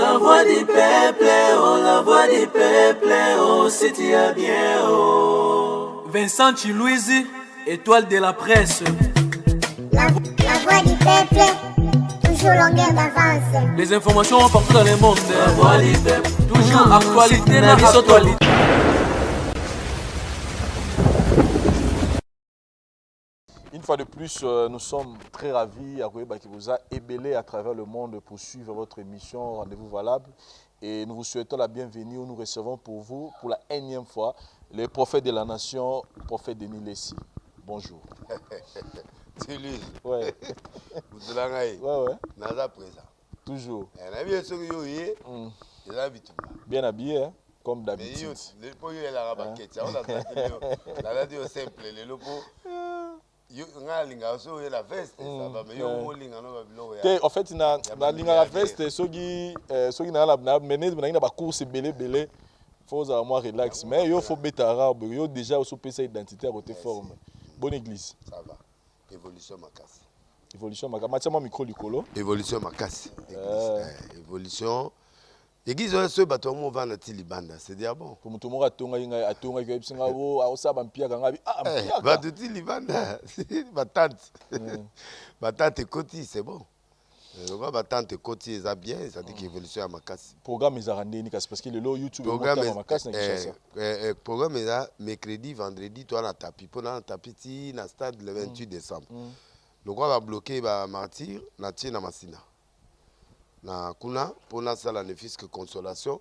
la voix du peuple, oh, la voix du peuple, oh, si tu as bien, oh. Vincent Chilouise, étoile de la presse. La voix du peuple, toujours longueur d'avance. Les informations partout dans le monde. La voix du peuple, toujours actualité, la actualité. Une fois de plus, nous sommes très ravis à qui vous a ébellé à travers le monde pour suivre votre émission Rendez-vous Valable. Et nous vous souhaitons la bienvenue. Nous recevons pour vous, pour la énième fois, le prophète de la nation, le prophète Denis Lessi. Bonjour. C'est lui. Ouais. Ouais. Naza présent. Toujours. Bien habillé, hein? Comme d'habitude. En fait, la veste, course belé. Faut avoir relax. Mais il faut bêter arabe. Il faut déjà sa identité à votre forme. Bonne église. Ça va. Évolution Makassi. Évolution Makassi. Micro Licolo. Évolution Makassi. Évolution. L'église est ce bateau où on va dans Libanda. C'est dire bon. Pour tout le monde a tonga qui est a ça bampia gangabi. Ah bampia. Bateau Libanda. Ma tante. Ma tante Koti, c'est bon. Ma tante Koti est bien, ça dit qu'évolution à Makassi. Programme est arrangé parce que le lot YouTube est Makassi. Programme est là mercredi, vendredi, toi na tapis. Pendant na tapis na stade le 28 décembre. Donc on va bloquer ba martyr na tie na Masina. Na kuna pona sala ne fisque consolation.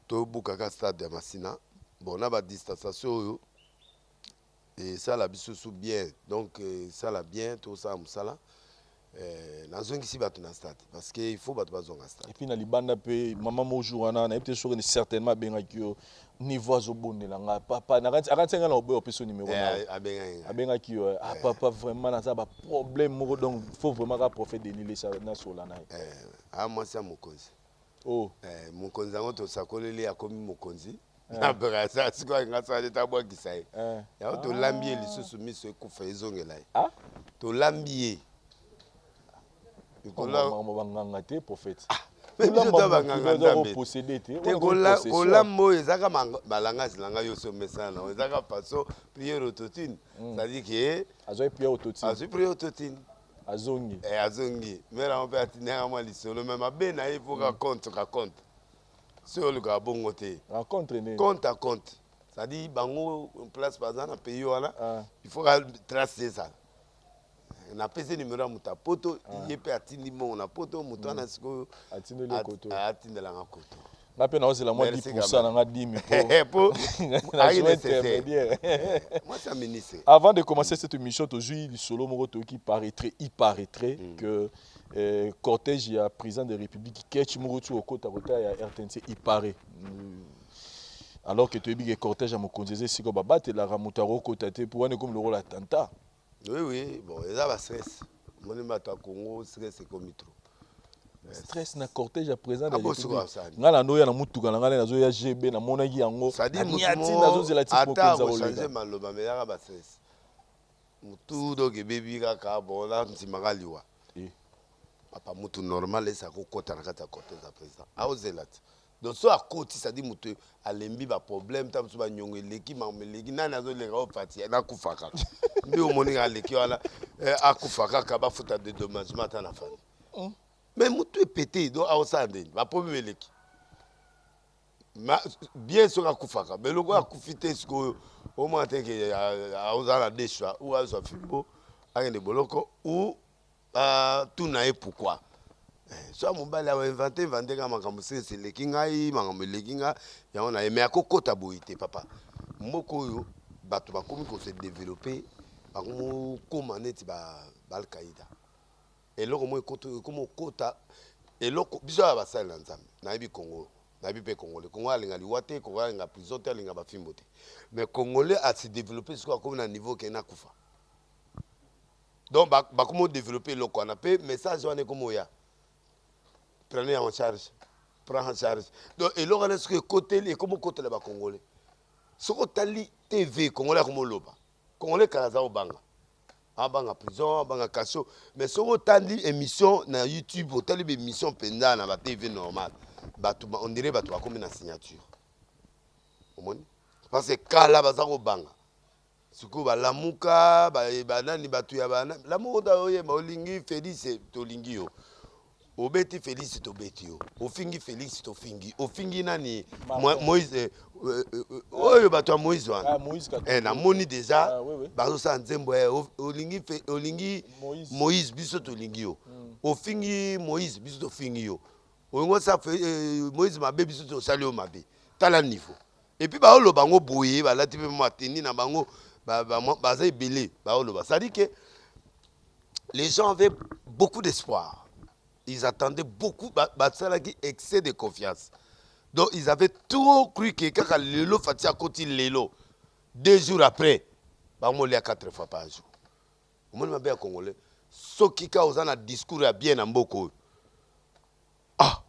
To bukaka stade de Masina. Bon na ba distanciation et ça la biso sous bien. Donc ça la bien tout ça musala. Dans un ici na stade parce que il faut battre bazonga stade. Et puis na libanda pe maman mo jourana na été sûr certainement bien que niveau zo bonela papa na akantenga na obo peso numéro na abenga ki papa vraiment na ça ba problème donc faut vraiment ka prophète Denis Lessi na solana moi ça mokonzi mokonzi ngo to sakolele akomi mokonzi na brasa siko ngasa leta bwa kisai ya to lambier lisusu miso ekufa ezongela to lambier te prophète. Kolambo ezaka balanga zilanga yoso mesana ezaka façon prière autotune c'est-à-dire que azoy prière autotune azongi azongi mais là on peut atteindre moi lisolo même abena il faut ka compte sur le gabongo te compte à compte c'est-à-dire bango place par exemple pays wana il faut tracer ça na pese numéro ya muta poto yepe atindi mo na poto muto na siko atindi le koto atindela nga koto na pe na ozela moi 10% na nga 10 po moi ça ministre. Avant de commencer cette émission toujours du solo moko to qui paraîtrait que cortège ya président de République Ketch Murutu okota kota ya RTNC il paraît alors que tu es cortège à mokonzeze siko babate la ramutaro kota te pour ane comme le rôle attentat. Oui, bon, il y a stress. Mon état Congo, stress c'est comme trop. Stress na cortège à présent de République. Ngala no ya na mutuka na ngala nazo ya GB na monaki yango. Ça-dit nazo zela tipo konza o changer maloba mais ya ba stress. Mutu do ke baby ka bon là ntimaka liwa. Papa mutu normal ça ko kota na kata cortège à présent. A ozelati. Donc so à côté ça dit mutu alembi ba problème tam so ba nyongo leki mameleki na nazo le ga opati na kufaka. Mbi o moni aleki wala akufaka ka ba futa de dommagement ta na famille. Mais mutu est pété donc a osande ba problème leki. Bien sûr akufaka mais le go akufite sko au moins te que a osala des choix ou a so fimbo a ne boloko ou tout na et pourquoi. So mobali a inventé ka makambo c'est le kingai makambo le kinga ya on a mais akokota boité papa moko yo bato ba komi ko se développer ba komo komaneti ba Al-Qaïda et loko mo komo kota et loko biso ba sala nzambe na yebi Congo na yebi pe congolais Congo alinga liwate Congo alinga prison te alinga ba fimbote mais congolais a se développer jusqu'à comme na niveau que na kufa donc ba komo développer loko na pe message wana komo ya prenez en charge, prends en charge. Donc, et là, est-ce que côté les comment côté les Congolais, ce que tali TV Congolais comme loba, Congolais kalaza au banga, banga prison, banga kaso, mais ce que tali émission na YouTube, tali émission pendant na la TV normale, on dirait bato bakomi na signature omoni parce que kala baza kobanga sikoyo balamuka banani bato ya bana lamuka ota oyeba olingi Félix tolingi yo obeti Félix tobeti yo ofingi Félix tofingi ofingi nani Moïse oyo bato ya Moïse wana namoni déjà bazosala nzembo olingi Moïse biso tolingi yo ofingi Moïse biso tofingi yo olingo sa Moïse mabe biso tosali yo mabe tala niveau et puis baoloba bango boye balati mpe mateni na bango baza ebele baoloba c'est-à-dire que les gens avaient beaucoup d'espoir. Ils attendaient beaucoup, excès de confiance. Donc ils avaient trop cru que quand Lelo Fatia Koti Lelo, 2 jours après, on l'a 4 fois par jour. On m'a bien congolais. Ce qui a un discours à bien en beaucoup. Ah,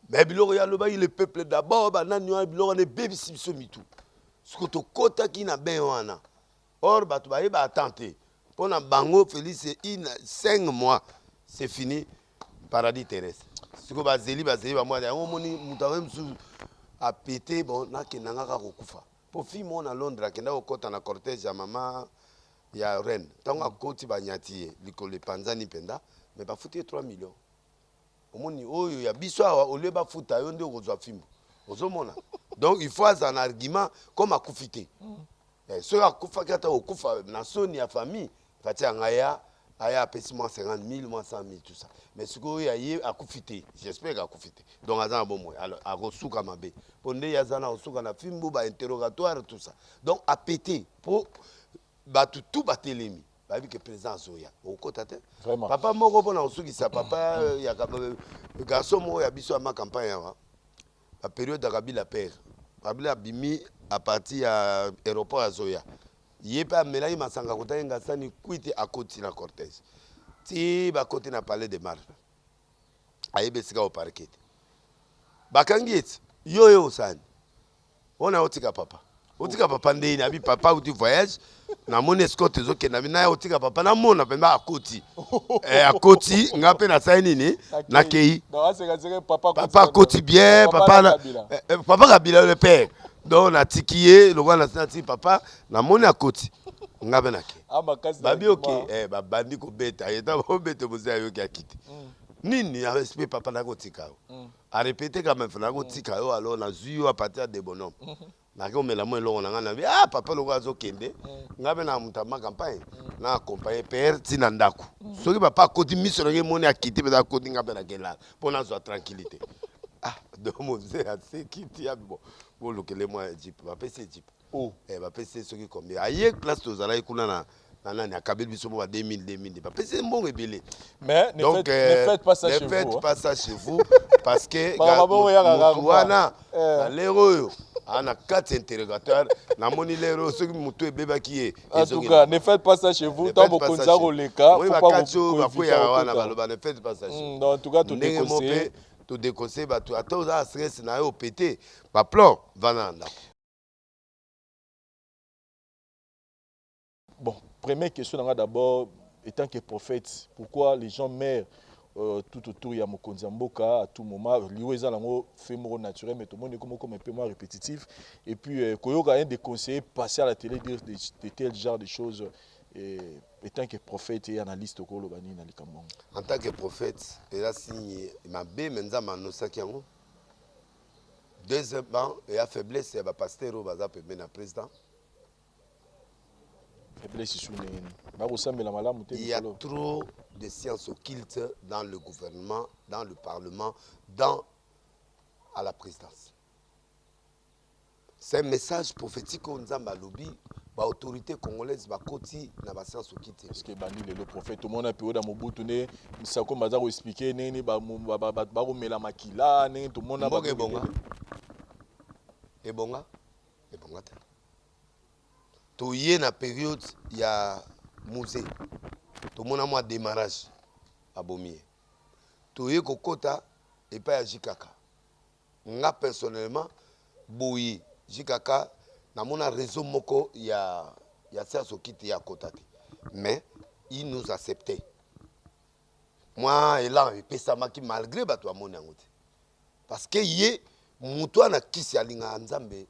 mais le peuple d'abord, on est bébé si tout. Ce que tu as qui n'a bien wana. Or, tu vas attenter. Pendant Bango, Félix, 5 mois, c'est fini. Paradis terrestre. Ce que bazeli moi moni mutawem su a pété bon na kenanga ka kokufa. Pour fille mon à Londres kenda okota na cortège ya mama ya reine. Tanga koti banyati likole panzani penda mais ba futé 3 millions. Omoni oyo ya biso au lieu ba futa yo nde kozwa fimbo. Ozomona. Donc il faut un argument comme akufité. Ce akufa kata okufa na soni ya famille fatia ngaya aya apesiment 50 000, moi 100 000, tout ça. Mais ce qu'il y a akufité, j'espère qu'il a akufité. Donc, il y a un bon moyen. Alors, à Rosuka Mabé. Pour nous, il y a un Rosuka na film, interrogatoire, tout ça. Donc, à péter, pour tout battre les mi. Bah, vu que président Zoya. Au côté, vraiment. Papa, moi, je suis Rosuki, ça. Papa, il y a un garçon, moi, il y a biso à ma campagne. La période d'Arabi la père. Arabi a bimi à partir à l'aéroport à Zoya. Yepa melai masanga kota yenga sani kuiti akoti na cortège. Ti ba koti na palais de marche. Ayebe sika au parquet. Bakangiet yo sani. On a otika papa. Otika papa ndeni abi papa uti voyage na moni escorte zoke na bina otika papa na mona pemba akoti. Akoti ngape na saini ni na kei. Papa akoti bien papa Kabila le père. Donc on a tikié le roi national papa na moni akoti ngabe na ke babi ok bandi ko beta yeta bo beta mo za yo ki akiti nini a respect papa na ko tika a répéter quand même na ko tika yo alors na zuyo à partir de bonhomme na ko mela mo lo na ngana papa lo zo kende ngabe na mutama campagne na accompagner père tina ndako soki papa akoti miso na moni akiti be da koti ngabe na kela pour na zo tranquillité donc mon zé a sécurité bon pour le que les mois Jeep va passer Jeep va passer ce qui combien ailleurs place aux ala ikuna na nani akabel biso mo 2000 va passer bon rebelle mais ne faites pas ça chez vous. Ne faites pas ça chez vous parce que wana l'héros ana 4 interrogateurs na moni l'héros ce qui muto ebeba qui est en tout cas ne faites pas ça chez vous tant bokonza roleka faut pas vous wana baloba ne faites pas ça chez vous en tout cas tout déconseiller tout déconseiller bato ata oza stress na yo pété ba plan vananda. Bon, première question d'abord étant que prophète, pourquoi les gens meurent tout autour il y a Mokonzi Mboka à tout moment liweza lango fait mort naturel mais tout le monde est comme un peu moins répétitif et puis koyoka un des conseillers passer à la télé dire de tel genre de choses étant que prophète et analyste au Kolobani na likambo. En tant que prophète, il a signé ma bé menza manosaki yango. Deuxièmement, il y a faiblesse ya ba pasteur au baza pembe na président. Faiblesse sous les il y a trop de sciences occultes dans le gouvernement, dans le parlement, à la présidence. C'est un message prophétique qu'on a lobby. L'autorité congolaise va continuer dans la science occulte. Parce que le prophète, tout le monde a pu expliquer, tout le monde a expliqué, tout le monde a expliqué. Tu y es dans la période, il y a musée. Tout le monde a un démarrage à Bomier. Tu y es Kokota et pas à Jikaka. Moi personnellement, Boui, Jikaka, dans mon réseau moko il y a ça qui est à côté mais il nous acceptait moi et là il peut ça qui malgré bato mon yangote parce que ye mutu ana kisi alinga nzambe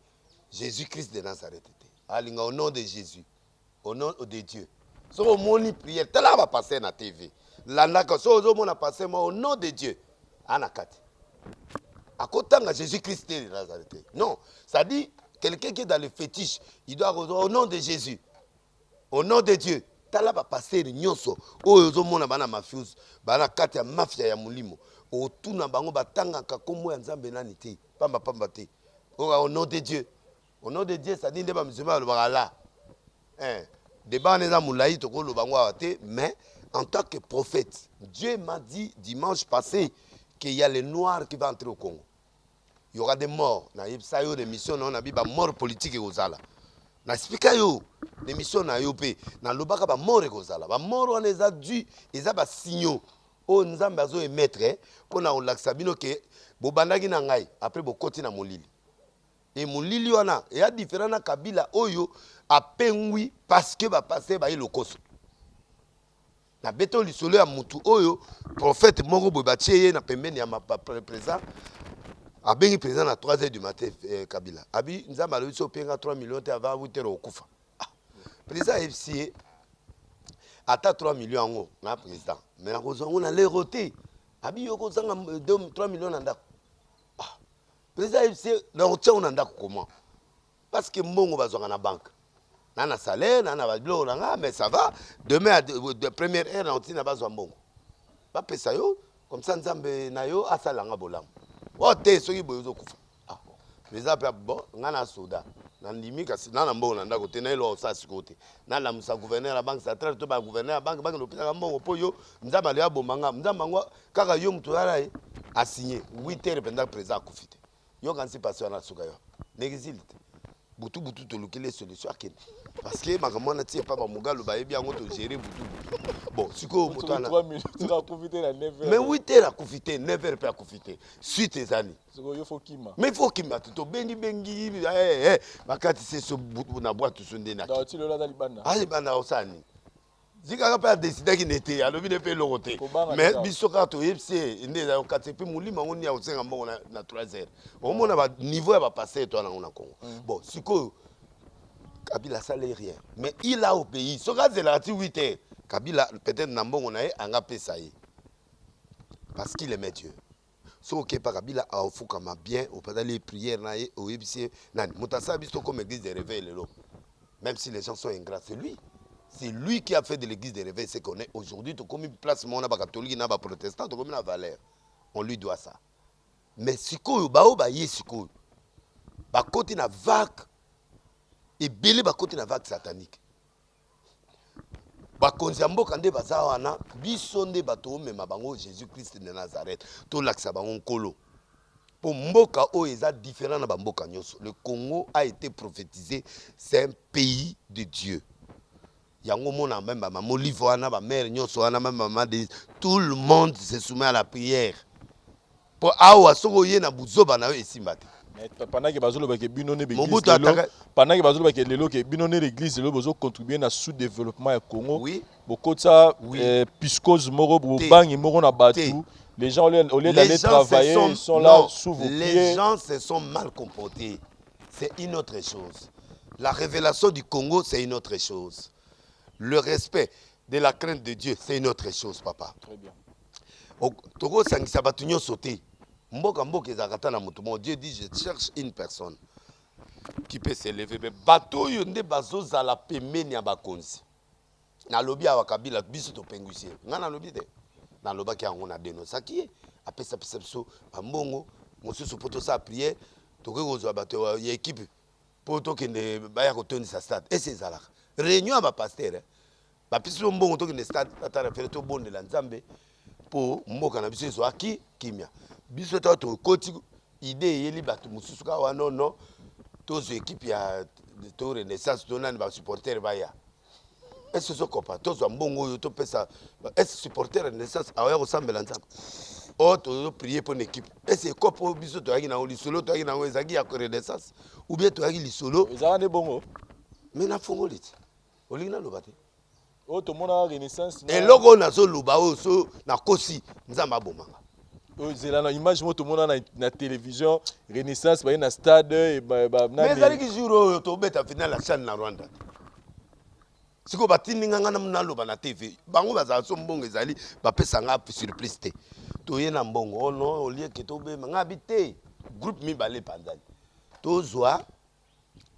Jésus-Christ de Nazareth alinga au nom de Jésus, au nom de Dieu. So moni prière tala va passer na TV landaka so zo mona passer au nom de Dieu anakati akotanga Jésus-Christ de Nazareth. Non, ça dit quelqu'un qui est dans le fétiche, il doit au nom de Jésus, au nom de Dieu. Tala va passer nyonso oyo zo mona bana mafius bana kati ya mafia ya mulimo otuna bango batanga kakombo ya nzambe nani te pamba te au nom de Dieu. Au nom de Dieu, ça dit ndeba musulman le bagala. Débat neza moulaï to ko lo bango awate, mais en tant que prophète, Dieu m'a dit dimanche passé qu'il y a les noirs qui vont entrer au Congo. Il y aura des morts. Na yebsa yo des missions on a bi ba mort politique au Zala. Na explica yo des missions na yo pe na lobaka ba mort au Zala. Ba mort on les a dû, ils a ba signaux. O nzambe azo émettre pour na olaksa bino ke bo bandaki na ngai après bo koti na molili. Et molili wana il y a différents kabila oyo a pengwi parce que ba passer ba ilokoso. Na beto lisolo ya mutu oyo prophète moko boy batie na pembeni ya présent abengi présent à 3h du matin kabila abi nzamba lo biso penga 3 millions te avant 8h okufa présent FCA ata 3 millions ngo na président mais na kozango na leroté abi yoko zanga 3 millions na ndako président FCA na otcha na ndako comment parce que mbongo bazwanga na banque na salaire na badlo na mais ça va demain de première heure na otina bazwa mbongo ba pesa yo comme ça nzambe na yo asalanga bolamu ote soki boyo kufa président pe bon ngana soda na ndimi kasi na mbongo na ndako te na elo sa sikote na la musa gouverneur la banque centrale to ba gouverneur banque lo pesa mbongo po yo nzamba le abomanga nzamba ngo kaka yo mtu ala a signé 8 heures pendant président kufite yo kansi passer na suka yo n'existe butu to lokele solution akene parce que makamona tie pas ba mugalo ba yebi yango to gérer butu bon siko mutana 3 minutes à profiter la 9h mais 8 heures à profiter 9 heures à profiter suite les années siko yo faut kima mais il faut kima to bengi bakati c'est so na boîte to sonde na da ti lola da libanda libanda osani zika pas décider qui n'était alobi ne pe lokote mais bisoka to yepse inde za okate pe mulima ngoni ya osenga mbongo na 3 heures au mona ba niveau ya ba passer to na Congo bon siko Kabila salé rien mais il a au pays soka zela ti 8 heures Kabila peut-être na mbongo na ye anga pesa ye parce qu'il aimait Dieu so que pas Kabila a ofukama bien au pendant les prières na ye au yepse nani mutasa biso comme église de réveil lelo même si les gens sont ingrats c'est lui qui a fait de l'église des réveils ce qu'on est aujourd'hui. Tout comme une place, on a pas catholique, on a pas protestant, tout comme une valeur. On lui doit ça. Mais si quoi, côté na vague et belé côté na vague satanique. Konziambo kande bazawana bisonde bato mema bango Jésus-Christ de Nazareth. To laksa bango kolo. Pour mboka o eza différent na mboka nyoso. Le Congo a été prophétisé, c'est un pays de Dieu. Yango mona même ba molivo wana ba mère nyonso wana même maman tout le monde se soumet à la prière pour awa soko ye na buzoba na yo esimbate mais pendant que bazolo ba ke binone be église pendant que bazolo ba ke lelo ke binone l'église lelo bozo contribuer na sous-développement ya Congo oui beaucoup ça piscose moro bo bangi moro na batu les gens au lieu d'aller travailler ils sont là sous vos pieds les gens se sont mal comportés c'est une autre chose la révélation du Congo c'est une autre chose. Le respect de la crainte de Dieu, c'est une autre chose, papa. Très bien. Togo sangisa batunyo sauté. Mboka ezakata na mutu. Mon Dieu dit je cherche une personne qui peut s'élever. Mais bato yonde bazo zala pemeni ya bakonzi. Na lobi ya wakabila biso to penguisie. Ngana lobi de. Na loba ki yango na dénosaki apesa perception mbongo mosusu poto sa prière toke kozwa bato ya équipe poto kende baya kotondisa stade. Et c'est zalaka. Réunion à pasteur ba piso mbongo to kende stade atara fere to bonde la nzambe po mboka na biso zo aki kimia biso to koti idée yeli bato mususu ka wa non to zo équipe ya to renaissance to nani ba supporter baya est-ce que compa to zo mbongo yo to pesa est supporter renaissance awa ko sambela nzambe o to prier pour une équipe est-ce que kopo biso to yaki na oli solo to yaki na ezaki ya renaissance ou bien to yaki li solo ezana bongo mais na fongolite olingina lobate o to mona renaissance eloko na zo loba o so na kosi nzamba bomanga Zelana image moto mona na télévision Renaissance ba na stade et ba mais ezali ki jour to beta final la CHAN na Rwanda siko batindi nganga na mnaloba na TV bango bazala so mbongo ezali bapesa nga surprise te toye na mbongo oh non olie ke to be nga bité groupe mibale panzani tozwa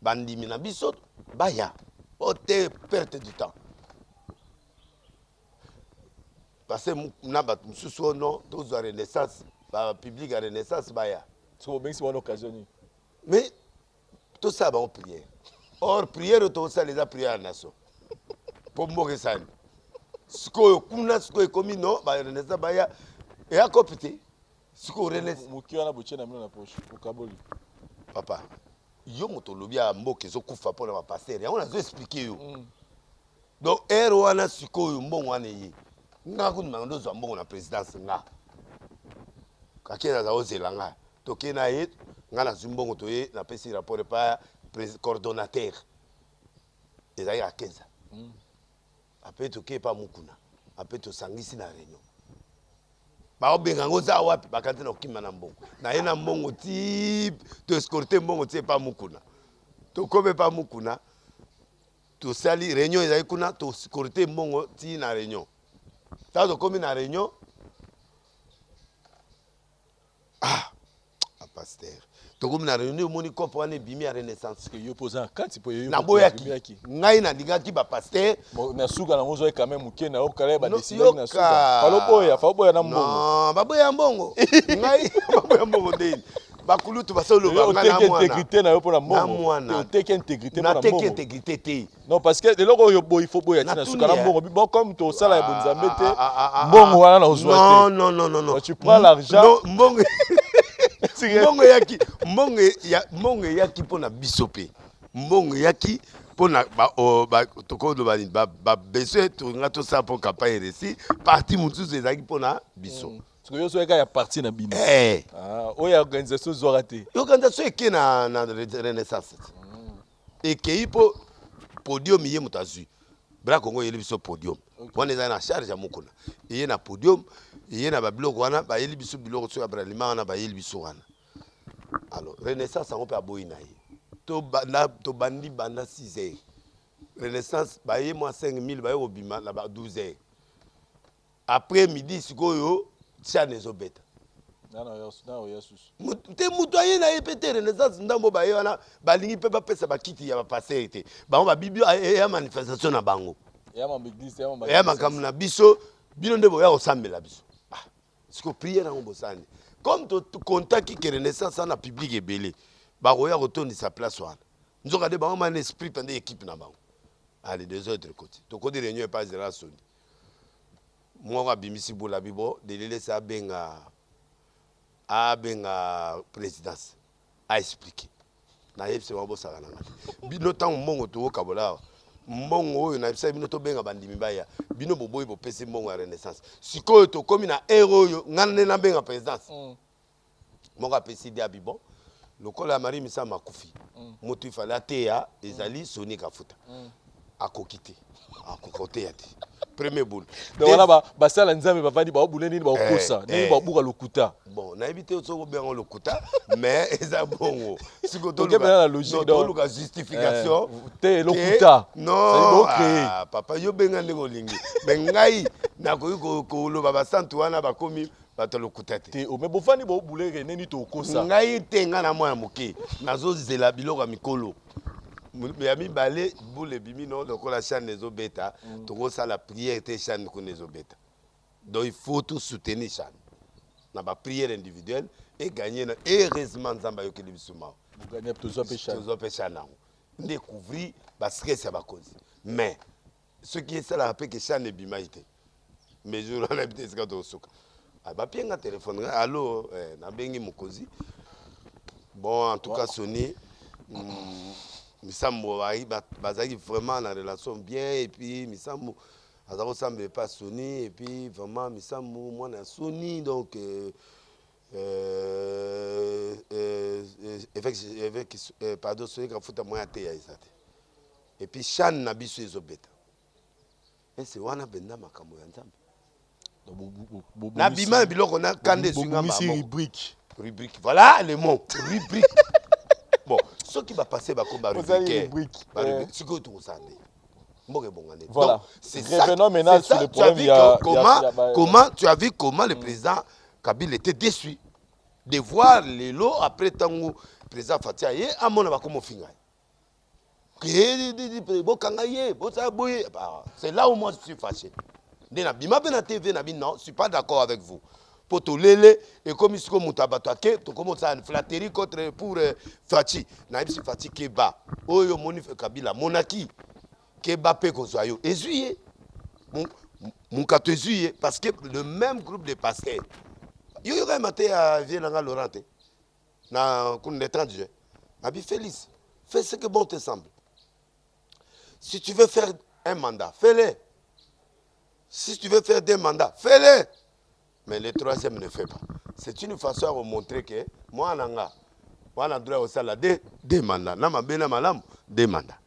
bandimi na biso baya ote perte du temps parce que na bat mususu non tozwa Renaissance ba public à Renaissance baya so ben c'est une occasion mais tout ça ba prière or prière to ça les a prière à nation pour mboke sani siko kuna siko komi no ba Renaissance baya et à copité siko Renaissance mukio na boche na mino na poche ukaboli papa yo moto lobi ya mboke zo kufa pour la passer ya on a zo expliquer yo donc ero wana siko yo mbongo wana yi nga ku mando zo mbongo na présidence nga kakena za ozela nga to kena ye nga na zumbongo to ye na pesi rapport pa coordonnateur ezali a 15 après to ke pa mukuna après to sangisi na réunion ba obenga ngoza wapi bakati na okima na mbongo na ye na mbongo ti to escorter mbongo ti pa mukuna to kobe pa mukuna to sali réunion ezali kuna to escorter mbongo ti na réunion ta to komi na réunion pasteur to komi na réunion moni kopo wana bimi ya Renaissance que yo posa kati po yo na boyaki ngai na lingaki ba pasteur na suka na ngozo quand même muke na okala ba décider na suka fa boya na mbongo non ba boya mbongo ngai ba boya mbongo deni bakulutu basolo ba ngana mwana intégrité na yo pour la mbongo na teke intégrité pour la mbongo mbongo na teke intégrité te non parce que loko yo boy faut boya tina suka na mbongo bon comme to sala ya bonzambe te mbongo wana na ozwa te non non non non tu prends l'argent mbongo mbongo yaki pona biso pe mbongo yaki pona ba tokolo ba besoin to nga to sa pour campagne réussi parti mutuzu ezaki pona biso parce que yo so ya parti na bino oya organisation zora te organisation eke na Renaissance eke po podium ye mutazui bra Congo yeli biso podium wana eza na charge ya mukuna ye na podium ye na ba biloko wana ba yeli biso biloko so ya bralima wana ba yeli biso wana alors Renaissance on peut aboyi na ye to bandi banda 6 heures Renaissance ba ye moi 5000 ba ye obima na ba 12 heures après midi sikoyo CHAN ezobeta te mutu aye na ye pe te Renaissance ndambo ba ye wana balingi pe bapesa bakiti ya bapasser te bango babibi ya manifestation na bango ya makambo na biso bino nde boya kosambela biso siko priere nango bosani comme to contaki ke Renaissance na public ebele bakoya kotondisa place wana nzoka de bango mana esprit pende équipe na bango allez des autres côtés to kodi réunion pas zéro soni moko abimisi bola bibo delele sa abenga présidence a expliqué na yebise mabosaka nanga bino ntango mbongo towokabola mbongo oyo na bisa bino tobenga bandimi baya bino boboyi bopesi mbongo ya Renaissance sikoyo tokomi na ero oyo ngana nde nabenga présidence moko apesi dia bibo lokola ya Marie Misa makufi moto ifale ateya ezali Soni Kafuta akoki te akokoteya te premier boule donc wana basala nzambe bavandi baobule nini baokosa nini baobuka lokuta bon nayebi te soko obenga lokuta mais eza bongo siko tokebela na logique toluka justification te lokuta non papa yo benga ndenge olingi mais ngai nakoki koloba basantu wana bakomi bato lokuta te mais bovandi baobule nini tokosa ngai te nga na mwana moke nazozela biloko ya mikolo ya mibale boule bimino lokola CHAN ezobeta tokosala prière te CHAN kuna ezobeta donc il faut tout soutenir CHAN na ba prière individuelle et gagner na heureusement nzamba yokeli biso mawa gagner tozwa pe CHAN nango découvrir ba stress ya bakonzi mais ce qui est ça la rappelle que CHAN ebima ite mais jour on habite esika tosuka ba pienga téléphone allo na bengi mokozi bon en tout cas Soni Misambo bazaki vraiment la relation bien et puis Misambo azako semble pas Soni et puis vraiment Misambo moi na Soni donc avec pardon Soni Kafuta moi te ya isate et puis CHAN na biso ezobeta et c'est wana benda makambo ya nzambe Na bima biloko na kande swinga maman. Rubrique. Rubrique. Voilà le mot. Rubrique. Bon, ceux qui va passer va comme rubrique. Ce que tu ressens. Voilà. C'est revenons maintenant sur le problème. Comment tu as vu comment le président Kabila était déçu de voir les lots après tant que le président Fatia est à mon avis comme finga. C'est là où moi je suis fâché. Non, je suis pas d'accord avec vous. Pour tout lélé et comme il se mutabatake, tu commences à une flatterie contre pour Fati. Naïbsi Fati Keba. Oyo Monif Kabila Monaki. Keba pe kozoyo. Ezuye. Mon kato ezuye parce que le même groupe de pasteurs. Yo yo maté à Vienanga Laurent. Na kun l'étranger. Abi Félix, fais ce que bon te semble. Si tu veux faire un mandat, fais-le. Si tu veux faire des mandats, fais-le. Mais le troisième ne fait pas. C'est une façon de montrer que moi, je droit aussi à des mandats. Des mandats.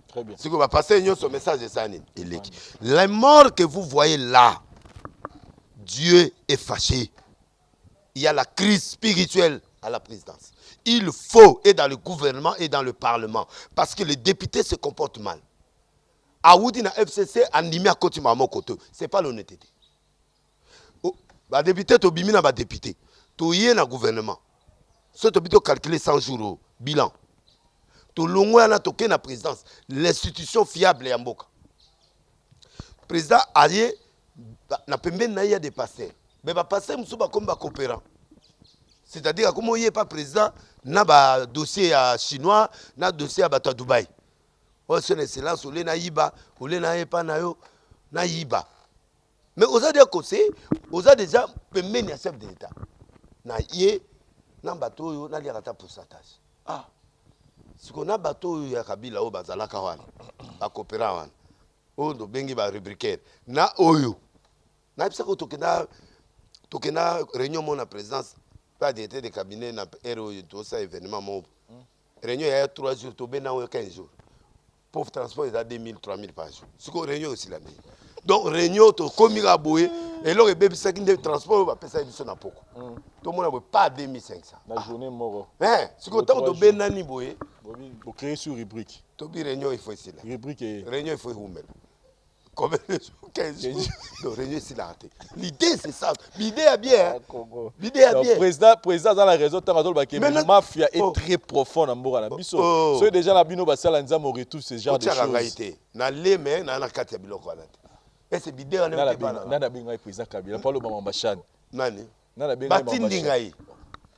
Très bien. Si vous va passer ce message de ça, les morts que vous voyez là, Dieu est fâché. Il y a la crise spirituelle à la présidence. Il faut, et dans le gouvernement et dans le parlement, parce que les députés se comportent mal. Aoudi na FCC animé à côté de côté. Ce n'est pas l'honnêteté. Les députés, tu as na député. Tu as un gouvernement. Si tu as calculé 100 jours, bilan. Tu as la présidence. L'institution fiable est en boca. Le président Aye n'a pas même des pasteurs. Mais les pasteurs sont comme des coopérants. C'est-à-dire que comme il n'est pas président, il y a un dossier chinois, il y a un dossier à Dubaï. Son excellence, il y a un Iba, il y a un Iba. Mais aux a déjà permis un chef de l'État. Na yé, na bateau na liarata pourcentage. Ah. Si on a bateau ya Kabila o bazala kawan, ba coopéra wan. O do bengi ba rubricaire. Na oyo. Na pisa ko tokena réunion mon na présidence pas d'été de cabinet na héros to ça événement mo. Réunion ya 3 jours to bena o 15 jours. Pauvre transport il a 2000 3000 par jour. Si ko réunion aussi la nuit. Donc réunion to komira boye et là le bébé ça qui de transport va passer biso na poko. Tout le monde pas 2500. La journée moro. Hein, si ko to benani boye, pour créer sur rubrique. To bi réunion il faut ici là. Rubrique et réunion il faut humel. Combien de jours 15 jours. Donc réunion c'est là. L'idée c'est ça. L'idée est bien. L'idée est bien. Président dans la réseau tant que mafia est très profonde en Mbora na biso. So déjà la bino basala nzamo retour ce genre de choses. Na leme na kati ya biloko wana. Et c'est bidé on est pas là. Nana binga président Kabila pas le maman Bachan. Nani? Nana binga Batindi ngai.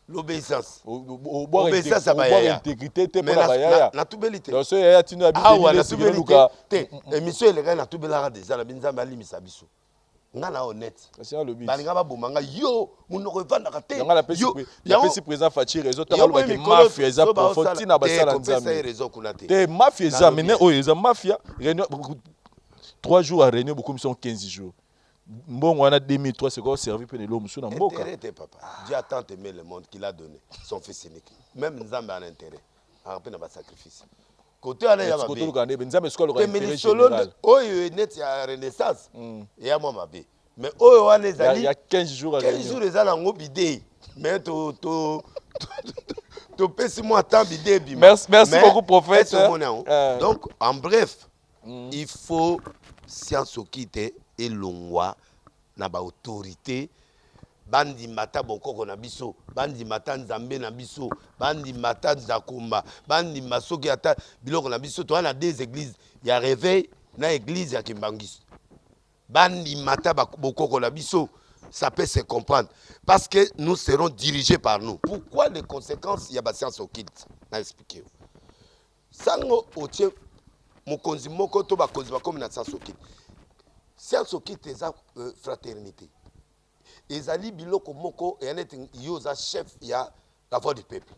L'obéissance. Obéissance à Bayaya. Intégrité te pour Bayaya. Na tubelité. Donc ce yaya tinu habité. Ah ouais, na tubelité. Émission les gars na tubela déjà na binzamba limisa biso. Ngana honnête. C'est le but. Balinga ba bomanga yo munoko vanda kate. Ngana pesi ya pesi président Fachi réseau ta ba ke mafia za profiti na basala nzambe. Te mafia za mene oyo za mafia réunion 3 jours à réunion beaucoup sont 15 jours. Bon, on a 2003, c'est quoi servi pour les hommes sur la boca. Intérêt, papa. Dieu a tant aimé le monde qu'il a donné son fils unique. Même Nzambe a un intérêt. En peine à sacrifice. Côté à la côté Ougandais, Nzambe est-ce qu'on aura intérêt général. Oh, il est à Renaissance. Et à moi ma bé. Mais oh, on les a il y a 15 jours à réunion. 15 jours les a en bidé. Mais tu peux si moi tant bidé. Merci beaucoup prophète. Donc en bref, il faut science quitter et longwa na ba autorité bandi mata bokoko na biso bandi mata nzambe na biso bandi mata zakumba bandi masoki ata biloko na biso to na des églises ya réveil na église ya Kimbangis bandi mata bokoko na biso ça peut se comprendre parce que nous serons dirigés par nous. Pourquoi les conséquences ya ba science okite na expliquer sango otie mokonzi moko to bakonzi bakomi na science okite science okite eza fraternité ezali biloko moko eyaneti yo za chef ya la voix du peuple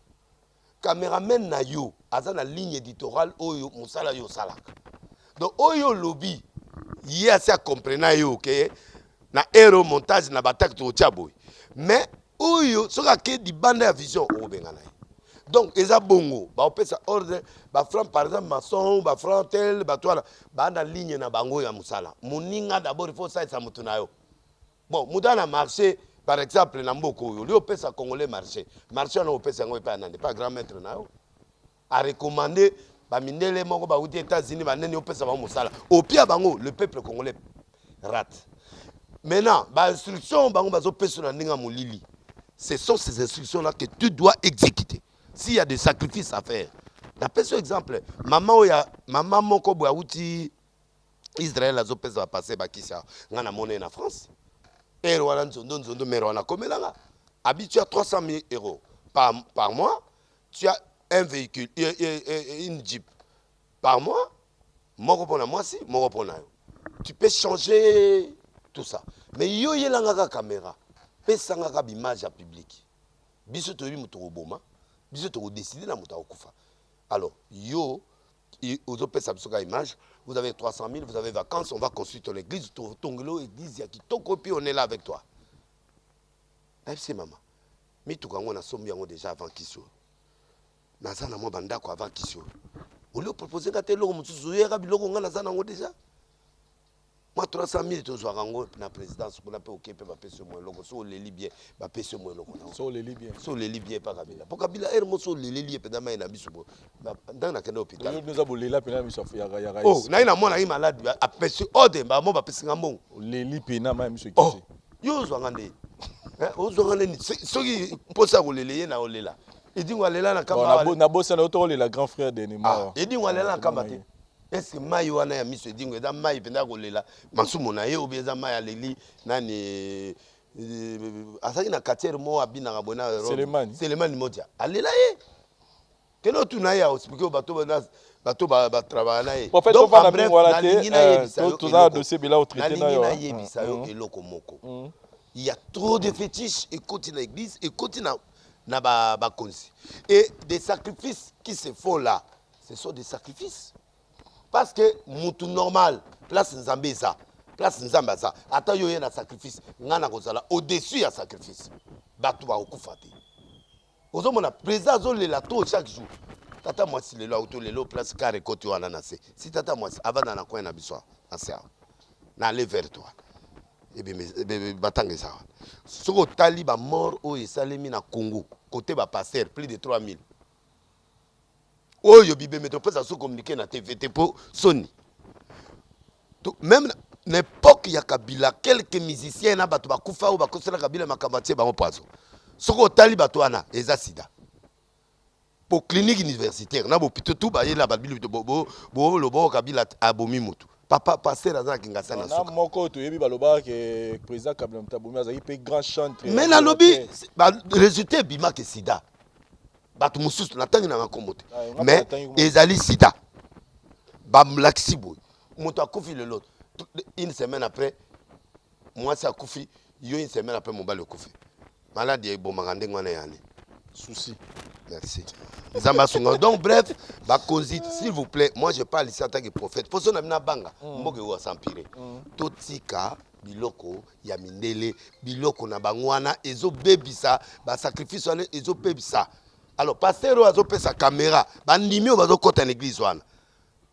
caméraman na yo aza na ligne éditoriale oyo musala yo salaka donc oyo lobby ye asi comprendre yo ke na aéro montage na batak to tiaboy mais oyo soka ke di bande ya vision obenga na donc eza bongo ba opesa ordre ba franc par exemple maçon ba franc tel ba toile ba na ligne na bango ya musala moninga d'abord il faut ça ça mutu na yo bon muda na marché par exemple na mboko yo lui pesa congolais marché on a pesa ngo pa nande pas grand maître na yo a recommandé ba mindele moko ba uti États-Unis ba nene pesa ba musala au pire bango le peuple congolais rate maintenant ba instruction bango bazo pesa na ndinga molili. Ce sont ces instructions là que tu dois exécuter s'il y a des sacrifices à faire. D'après ce exemple maman moko ba uti Israël a pesa passer ba kisa ngana monnaie na France. Et Rwanda nzondo mais Rwanda komelanga habitué à 300 000 euros par mois. Tu as un véhicule, une Jeep par mois, tu peux changer tout ça. Mais yo yelanga caméra, pesanga image à public. Biso to bi muto boma, biso to décider na muta okufa. Alors yo aux pesa biso image, vous avez 300 000, vous avez vacances, on va construire ton église, ton église qui ton copie, on est là avec toi. FC maman. Mais tout quand on a somme déjà avant qu'il soit. Nazana mo bandako avant qu'il soit. On lui proposer quand telo mususu yera biloko nga nazana ngo déjà. Moi 300 000 to zo rango na présidence pour na pe okepe ba pese mo loko so le libye ba pese mo loko na. So le libye. So le libye pa kabila. Po kabila er mo so le libye pe na mai na biso bo. Dans na kende hôpital. Nous avons lela pe na biso ya ya. Oh, na ina mona i malade a pese ode ba mo ba pese ngamo. Le libye na mai biso kisi. Yo zo ngande. Ozo ngande ni soki posa ko lele na olela. Il dit on na kamba. Na bossa na auto le grand frère de Neymar. Il dit on na kamba te. Est-ce que mai wana ya miso dingo eza mai penda ko lela masumo na ye obieza mai ya leli nani asaki na katiere mo abina ngabona Selemani moja alela ye keno tuna ya expliquer bato ba travailler na ye. Donc en bref na lingi na ye bisayo tout ça dossier bila au traité na yo. Na ye bisayo eloko moko. Il y a trop de fétiches et côté na église et côté na ba konzi. Et des sacrifices qui se font là, ce sont des sacrifices. Parce que mutu normal, place nzambe ça, place nzamba ça. Ata yo na sacrifice, ngana kozala au-dessus ya sacrifice. Batu ba okufate. Ozo mona président zo lela to chaque jour. Tata mwasi lelo auto lelo place carré côté wana na se. Si tata mwasi avant na coin na biso na se. Na aller vers toi. Et bien batanga ça. Soko tali ba mort o esalemi na Congo, côté ba passer plus de 3000. Oh, yo bibé, mais tu peux se communiquer dans TVT pour Sony. Même n'importe qui a Kabila, quelques musiciens na batu bakufa ou bakosela Kabila makamatie bango poazo. Soko tali batu ana eza sida. Pour clinique universitaire, na bo pito tout ba yela babili bo lobo Kabila abomi mutu. Papa passer azana kingasa na soka. Na moko to yebi baloba que président Kabila Mtabomi azayi pe grand chantre. Mais na lobby résultat bima que sida. Batu mususu natangi na makomote mais ezali sida bamlaksi boy moto akufi le lot une semaine après moi ça akufi yo une semaine après mon bal akufi maladie ebomanga ndenge wana yani souci. Merci Zamba Songa. Donc bref bakonzi s'il vous plaît, moi je parle ici en tant que prophète poso na bina banga mboke wa s'empirer totika biloko ya mindele biloko na bangwana ezo bebisa ba sacrifice wale ezo bebisa. Alors, pasteur a fait sa caméra. Bandimi va côté l'église wana.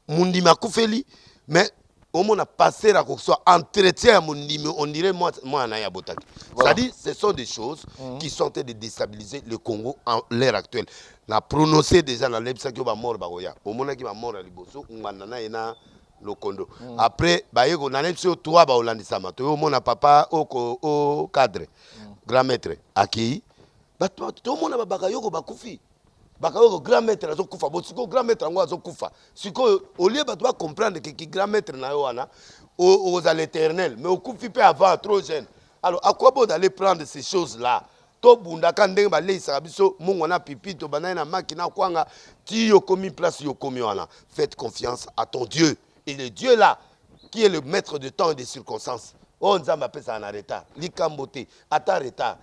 Mundimi akufeli, mais au moins passer à quoi soit entretien mundimi, on dirait moi na ya botaki. C'est-à-dire ce sont des choses qui sont en train de déstabiliser le Congo en l'ère actuelle. La prononcé déjà dans l'ebsa qui va mort bagoya. Au moment qui va mort à liboso, ngana ena lokondo. Après ba yego na l'ebsa toi ba olandisa mato. Au moment papa au cadre grand maître accueilli. Tout le monde a bakayoko bakufi. Bakayoko grand maître azo kufa. Bon siko grand maître ngo azo kufa. Siko au lieu ba comprendre que grand maître na yo wana aux à l'éternel, mais au kufi peu avant trop jeune. Alors à quoi bon d'aller prendre ces choses là? To bunda kan ndenge ba leisa biso mungu na pipi to banana na makina kwanga ti yo komi place yo komi wana. Faites confiance à ton Dieu. Et le Dieu là qui est le maître de temps et des circonstances. On nzamba pesa na retard. Likambote ata retard.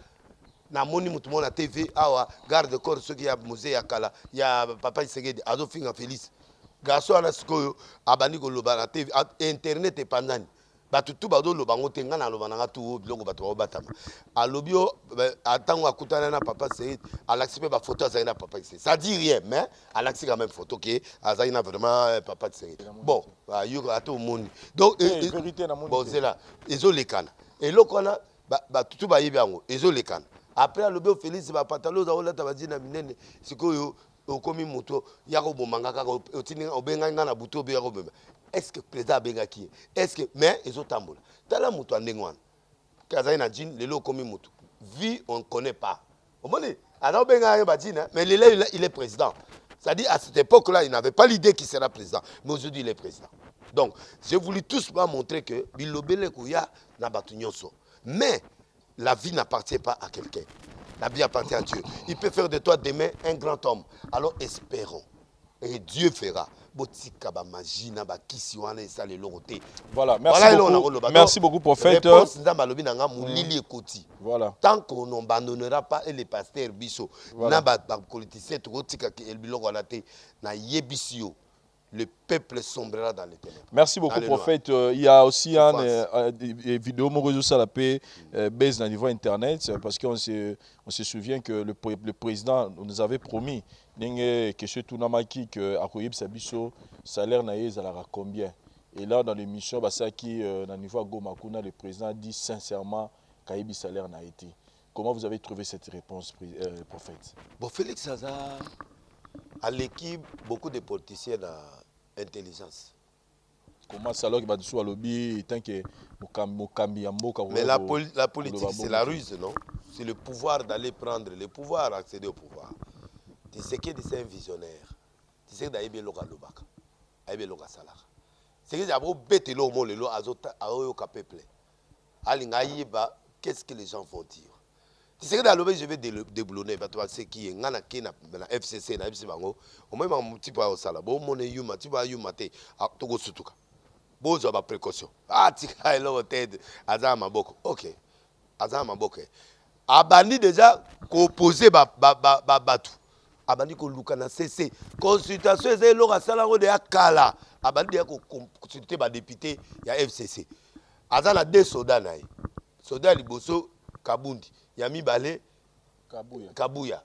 Na moni mutu mona TV awa garde corps ceux qui a musée ya kala ya papa Isegedi azo finga Félix garçon ana sikoyo abani ko loba na TV internet e pandani batu tu bado loba ngote ngana loba na tu biloko batu ba batama alobio atango akutana na papa Isegedi alaxipe ba photo za na papa Isegedi ça dit rien mais alaxi quand même photo que azaina vraiment papa Isegedi bon yo ato moni donc vérité na moni bon c'est là ezo lekana et lokona tout ba yebi yango ezo lekana après alobi Félix ba pantalon za olata bazina minene sikoyo okomi moto ya ko bomanga kaka otini obenga ngana buto obe ya ko bema est-ce que président benga ki est-ce que mais ezo tambola tala moto andengwana kaza na jin lelo okomi moto vie on connaît pas au moins alors benga bazina mais lelo il est président. C'est-à-dire, à cette époque-là, il n'avait pas l'idée qu'il sera président. Mais aujourd'hui, il est président. Donc, j'ai voulu tous montrer que Bilobele Kouya n'a pas tout. Mais la vie n'appartient pas à quelqu'un. La vie appartient à Dieu. Il peut faire de toi demain un grand homme. Alors, espérons. Et Dieu fera. Voilà, merci beaucoup, prophète. Voilà. Tant qu'on n'abandonnera pas les pasteurs biso, le peuple sombrera dans les ténèbres. Merci beaucoup, prophète. Il y a aussi une vidéo sur la paix base au niveau internet parce qu'on se souvient que le président nous avait promis que chez Tounamaki que Akoyib Sabiso salaire naïs à combien. Et là dans l'émission Basaki dans niveau à Gomakuna le président dit sincèrement qu'Aïbi salaire n'a été. Comment vous avez trouvé cette réponse, prophète? Bon, Félix Hazard, à l'équipe, beaucoup de politiciens intelligence. Comment ça alors que à lobby tant que mais la politique c'est la ruse, non? C'est le pouvoir d'aller prendre le pouvoir, accéder au pouvoir. Tu sais que c'est un visionnaire. Tu sais que d'ailleurs loka lobaka. Aïbe loka salara. C'est que d'abord bête lo mo le lo azota aoyo ka peuple. Alingayi ba qu'est-ce que les gens vont dire? Tu sais que dans le je vais déboulonner parce que c'est qui est ngana kena na FCC na FCC bango au même un petit peu au sala bon mon yuma tu vas yuma te togo sutuka bon za ba précaution tika elo tête azama boko OK azama boko abandi déjà composé batu abandi ko luka na CC consultation ezé lo sala ngo de akala abandi ya ko consulter ba député ya FCC azala deux soldats naï soldats liboso Kabundi Yami Balé Kabuya.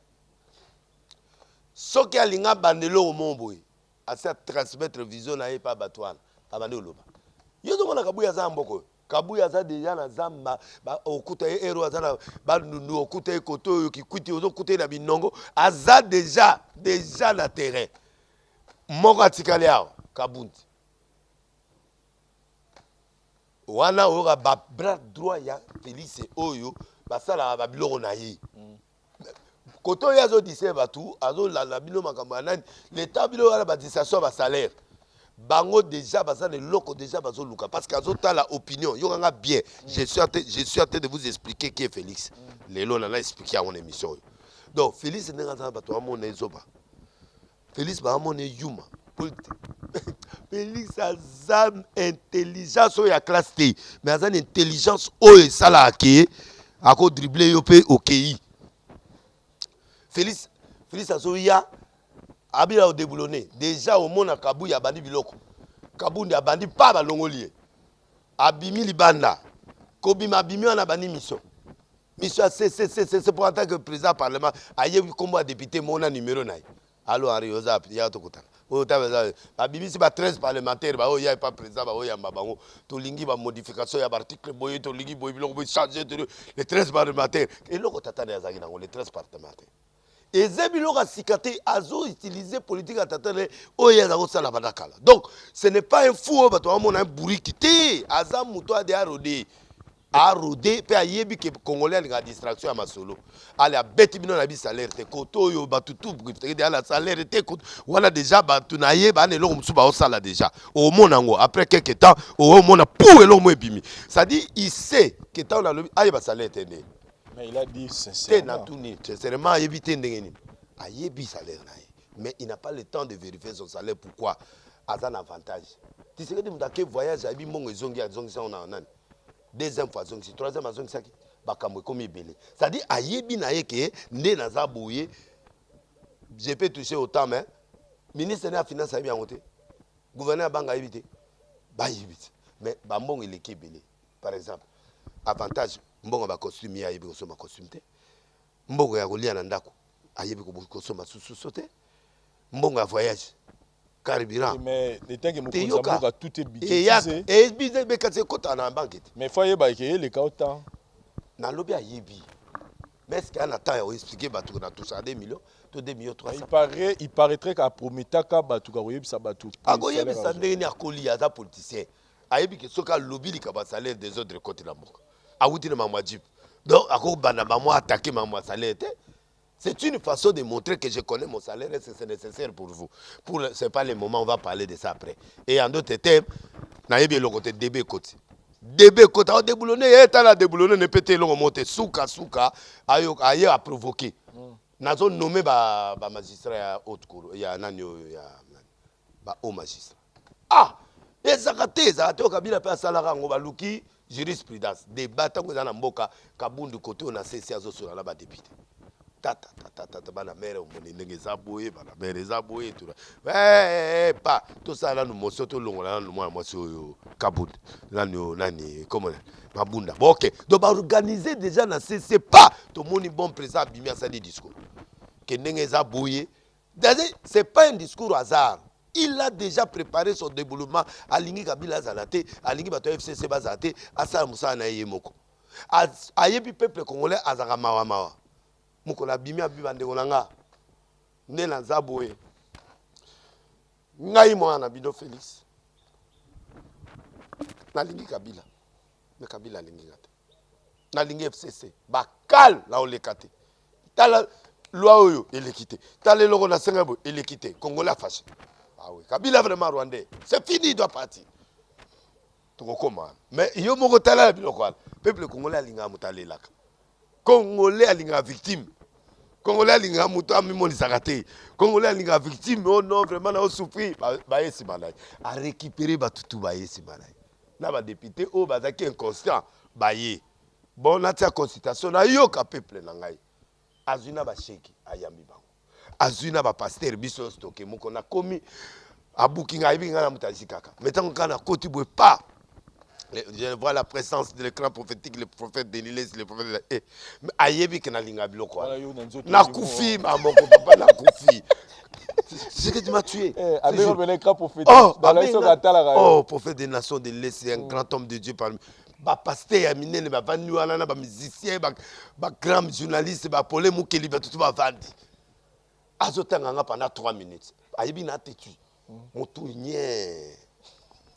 Ce qui a l'inga bandelo au momboui, à cette transmettre vision na pas batouane, abandé au loba. Yo demande Kabuya za mboko. Kabuya za déjà na zamba, okuta ero azana, nundu okuta koto ki kuti ozo kuté na binongo, aza déjà na terrain. Moko atikale awo, Kabundi. Wana ora ba bras droit ya Félix Oyo. Basala babiloko na yi koto yazo dise batu azo la bino makambo nani l'état bilo ala ba distraction ba salaire bango déjà basala loko déjà bazo luka parce qu'azo ta la opinion yo nga bien je suis en train de vous expliquer qui est Félix lelo na expliquer à mon émission donc Félix n'est pas batu amone ezoba Félix ba amone yuma Félix a zam intelligence ya classe T mais a zam intelligence o sala aké à cause dribbler yopé au KI. Félix Azoya abila au déboulonné. Déjà au monde à Kabou ya bandi biloko. Kabou a bandi pas balongolier. Abimi libanda. Kobi mabimi on a bandi mission. Mission c'est pour attaquer le président parlement. Aïe combat député mona numéro 9. Allo Henri Oza ya to kota. O ta abimi c'est pas 13 parlementaires ba o ya pas président ba o ya mbabango to lingi ba modification ya article boye to lingi boye biloko changer les 13 parlementaires et loko tatane ya zaki nango les 13 parlementaires et zebiloko sikate azo utiliser politique tatane o ya zako sala badakala donc ce n'est pas un fou ba to amona un bourikité azam muto ade arode arode pe ayebi ke congolais a distraction à masolo ale a beti bino na bi salaire te koto yo batutu te de ala salaire te wala déjà batu na ye ba ne lo musu ba osala déjà au monango après quelque temps au mona pour elo mo ebimi ça dit il sait que tant na le aye ba salaire te ne mais il a dit sincèrement te na tuni sincèrement ayebi te ndengeni ayebi salaire na ye mais il n'a pas le temps de vérifier son salaire pourquoi azan avantage tu sais que de mutake voyage ayebi mongo ezongi ça on a nani deuxième fois zongi troisième fois zongi saki bakamwe comme belé ça dit ayebi na yeke ndé na za boye je peux toucher autant mais ministre de la finance ayebi angoté gouverneur banga ayebi ba yebi mais ba mbongo eleki belé par exemple avantage mbongo ba costume ya ayebi ko soma costume te mbongo ya kolia na ndako ayebi ko soma susu te mbongo ya voyage carburant mais les temps que mon konza tout est budgétisé et bizé be katse kota na banque mais faut yeba ke le ka autant na lobi ayebi. Mais est-ce qu'il y a un temps à expliquer que na tout ça 2 millions, 2 millions 300. Il paraîtrait qu'à Prometaka batuka oyebisa batu. Agoyebisa ndenge akoli aza politicien. Ayebi que soka lobby li ka salaire des autres côté la mboka. Awuti na mamwa jip. Donc ako bana mamwa attaquer mamwa salaire. C'est une façon de montrer que je connais mon salaire et c'est nécessaire pour vous. C'est pas le moment, on va parler de ça après. Et en d'autres termes, nayebi le côté DB côté. DB côté a déboulonné et t'as la déboulonné ne pété le monter souka aye a provoqué. Nazo nommé ba magistrat ya haute cour ya nani ya ba haut magistrat. Ah, ezakate o kabila pe asalaka ngo baluki jurisprudence débat tango za na mboka kabundu côté on a cessé azo sur la ba député. Tata bana mère omoni ndenge zaboye bana mère zaboye tout pas tout ça là nous moso to longola na moi moso kabundu nani comment mabunda bon OK donc ba organiser déjà na c'est pas tout moni bon président bimia ça des discours que ndenge zaboye c'est pas un discours au hasard. Il a déjà préparé son développement à Lingi Kabila Zalate, à Lingi Bato FCC Bazate, à Salamoussa Naye Moko. À Yebi peuple congolais, à Zaramawa Mawa. Moukola Bimi Abibande Olanga. Nena Zaboé. Ngaï Moana Bido Félix. Na Lingi Kabila. Na Kabila Lingi Gate. Na Lingi FCC. Bakal la Olekate. Tala loi Oyo, il est quitté. Tala Logo na Sengabo, il est quitté. Congolais fâché. Ah oui, Kabila vraiment rwandais. C'est fini, il doit partir. Mais il y a un peuple congolais a mutale lak. Congolais a victime. Congolais a muta mimoni sagate. Congolais a victime. Oh non, vraiment on souffrir. Ba yesi malay. A récupérer ba tutu ba yesi malay. Na ba député o ba zaki inconstant ba ye. Bon na tia consultation na yo ka peuple na ngai. Azuna ba sheki ayambi bango. Azuna ba pasteur biso stocké moko na komi abukinga ibinga na mutaji kaka metango kana koti boy pas je vois la présence de l'écran prophétique le prophète Denilès le prophète mais ayebi kana linga biloko na kufi mamoko papa na kufi c'est que tu m'as tué avec l'écran prophétique dans la histoire d'Atala oh prophète des nations de l'Est c'est un grand homme de Dieu parmi ba pasteur ya minene ba vanu wana na ba musicien ba grand journaliste ba polé mukeli ba tout ba vandi azotanga pendant 3 minutes ayebi na tetu motu nye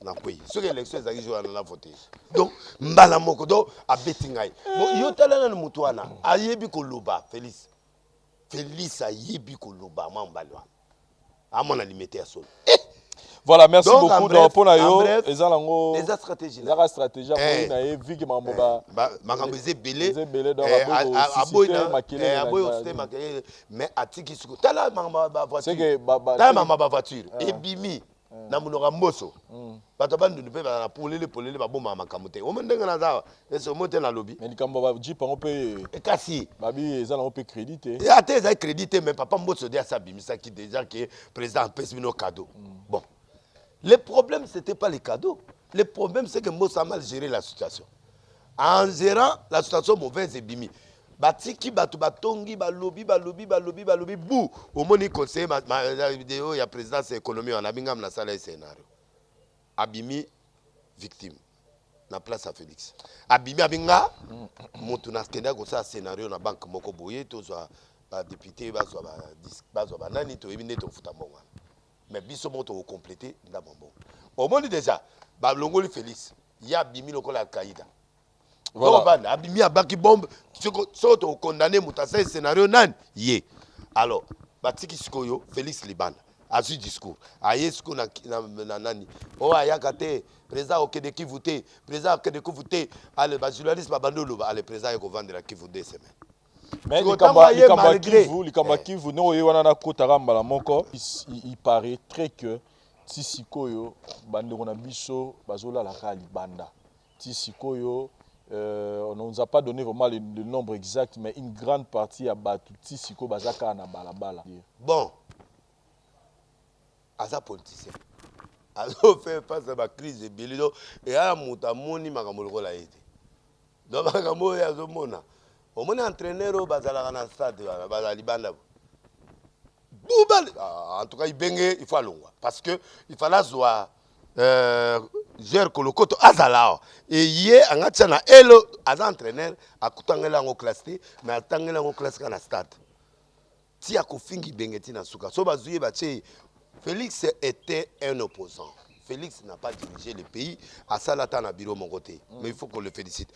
na kwe sur élection ezaki jour na voter donc mbala moko donc abeti ngai bon yo tala na motu wana ayebi ko loba Félix ayebi ko loba mambalwa amona limité ya solo voilà, merci donc, beaucoup pour yo ezalango eza stratégie la stratégie pour na vi que mamboka makambo ezebele donc aboyna makele mais atiki suko tala makambo ba voiture tala makambo ba voiture ebimi na munoko mboso bato bandu pe ba polele ba bomba makambo te o mendenga na za eso mote na lobby mais likambo ba jipa on peut kasi babi ezalango peut créditer et ate za créditer mais papa mboso dia sa bimisa qui déjà que président pèse bino cadeau bon. Le problème, ce n'était pas les cadeaux. Le problème, c'est que Mbosso a mal géré la situation. En gérant la situation mauvaise et bimi. Batiki, batongi, balobi, bou. Au moins, il conseille ma vidéo, il y a présidence économie, on a bien la salle et scénario. Abimi, victime. Na place à Félix. Abimi, abinga, moutuna skenda, comme ça, scénario, na banque, moko boye, tout ça, député, bazo, nani, to ebine, to futamonga. Mais biso moto au compléter d'abord. Au moins déjà, ba longoli Félix, il y a bimi lokola Kaïda. Voilà. Abimi abaki bombe, soto condamné mutasa scénario nan yé. Alors, batiki sikoyo Félix Liban a su discours. Aye siko na nani. Oh ayakate, président okede ki voter, président okede ki voter, ale ba journaliste ba bandolo ba ale président ko vendre la ki voter semaine. Mais likamba kivu no wana na kotaka mbala moko il paraîtrait que tisikoyo bandeko na biso bazola la kali banda tisikoyo on ne nous a pas donné vraiment le nombre exact mais une grande partie ya batu tisiko bazaka na balabala bon asa politicien azo fait face à la crise de Bilido et à mutamoni makambo lokola ete donc makambo ya zo mona au moins entraîneur bazala na stade bazali banda en tout cas il benge il faut alongwa parce que il fallait zoa joueur kolokoto azala et yé angatia na elo aza entraîneur akutangela ngo classe te mais atangela ngo classe kana stade ti akofingi bengeti na suka so bazuye batie Félix était un opposant. Félix n'a pas dirigé le pays à Salata na bureau mon côté mais il faut qu'on le félicite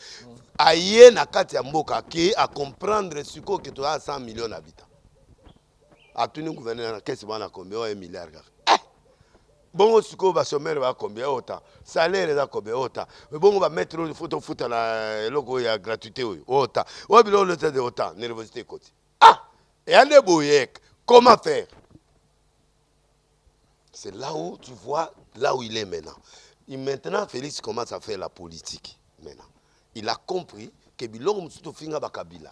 aye na kati ya mboka ki a comprendre suko que tu as 100 millions d'habitants a tenu gouverneur na caisse bana combien 1 milliard bongo suko ba sommaire ba combien autant salaire za combien autant bongo ba mettre le photo na logo ya gratuité autant o bilo le de autant nervosité côté et ande boyek comment faire. C'est là où tu vois là où il est maintenant. Et maintenant Félix commence à faire la politique maintenant. Il a compris que biloko musuto finga bakabila.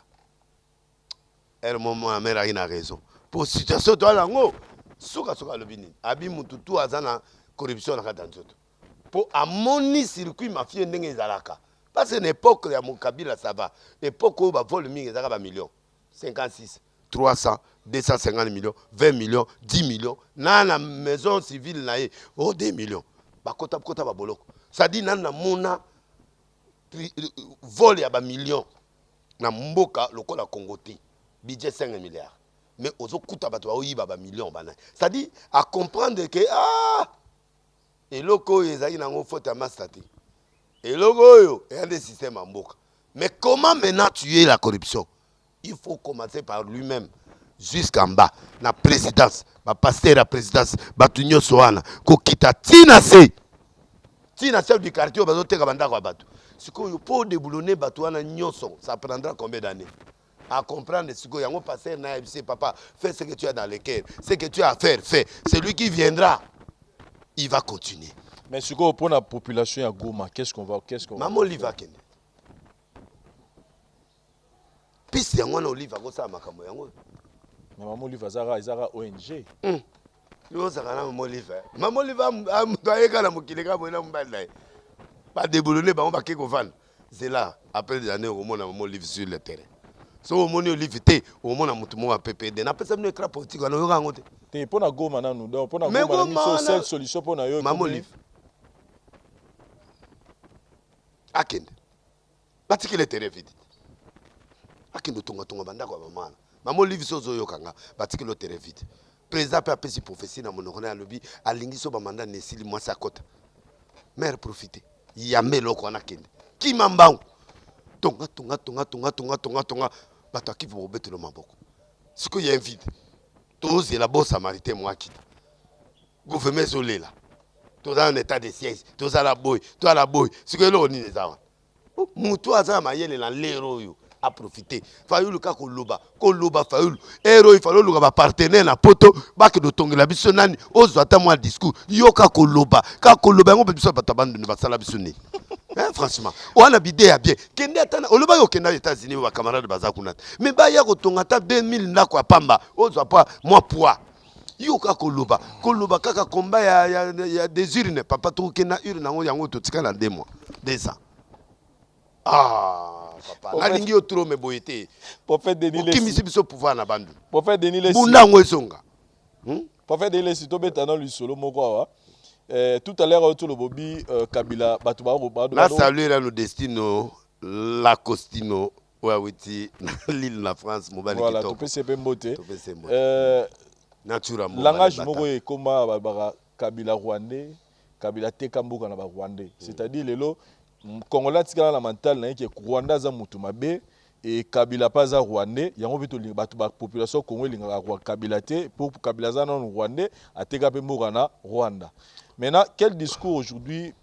Elle moment ma mère a raison. Pour situation toi lango suka le bini abi mututu azana corruption na katanzoto pour amoni circuit mafia ndenge ezalaka parce que l'époque ya mukabila ça va époque où ba vol mingi ezaka ba millions 56 300 250 millions 20 millions 10 millions na la maison civile na 2 millions bakota ba boloko ça dit na mona vol ya ba millions na mboka lokola Congo te budget 5 milliards. Mais aux autres ba millions bana. C'est-à-dire à comprendre que et loko ezali nango faute à mastati. Et logo yo et des systèmes en mboka. Mais comment maintenant tuer la corruption? Il faut commencer par lui-même jusqu'en bas. La présidence, ba pasteur la présidence, ba tunyo soana ko kita tina chef du quartier bazo teka banda kwa batu. Siko yo pour déboulonner batu wana nyoso, ça prendra combien d'années? À comprendre ce que yango passer na papa fais ce que tu as dans le cœur, ce que tu as à faire fais, celui qui viendra il va continuer. Mais ce que pour la population à Goma qu'est-ce qu'on va maman Oliva kende piste yango na Oliva ko sa makambo yango mais maman Oliva zara ONG yo zaka na maman Oliva doye kana mukileka bona mbanda pas déboulonner ba on va ke ko vendre c'est là après des années au monde maman Oliva sur le terrain. So au monde livité au monde mutu mo PPD na pesa mino écran politique na yoka ngote te pona Goma na nous donc pona Goma na seule solution pona yo maman live akende batiki le terrain vide akende tonga banda kwa maman live sozo yokanga batiki le terrain vide président pe apesi prophétie na monoko na lobby alingi so ba mandat nesili mwasi akota mère profiter yambe loko na kende ki mambangu tonga bato akiva kobetela maboko sikoyo ya invite tozela bon samaritain mwa kita gouvernement ezolela toza en état de siège tozala boy sikoyo eloko nini eza wana mutu aza na mayele na lero oyo aprofite fayulu ka koloba fayulu ero ifalo oluka bapartenaire na poto bakende otongela biso nani ozwa ata mwa discours yoka koloba yango biso bato abandoni basala biso nini. Franchement, on a bidé à bien. Kende atana, on le voit au Kenya, aux États-Unis, ou à camarade de Bazakunat. Mais bah, il y a que 2000 n'a quoi pamba. On soit pas moi poids. Yoka koloba kaka combat ya des urnes. Papa tout Kenya urne on yango tout tika na 2 mois. 2 ans. Papa. La lingi otro me boyete. Pour faire des niles. Qui misi biso pouvoir na bandu. Pour faire des niles. Bunda ngwesonga. Pour faire des niles si to betana lui solo moko. Tout à l'heure autour le Bobby Kabila Batouba là salut là le destino la costino ouawiti l'île la France mobile voilà tout peut se pemboter natura langage moko e koma ba Kabila rwandais Kabila tekambuka na ba rwandais c'est-à-dire lelo congolais tikala na mental na yeke Rwanda za mutu mabe et Kabila pas za rwandais yango bito bato ba population congolais linga Kabila te pour Kabila za non rwandais ateka pemboka na Rwanda. Maintenant, quel discours aujourd'hui,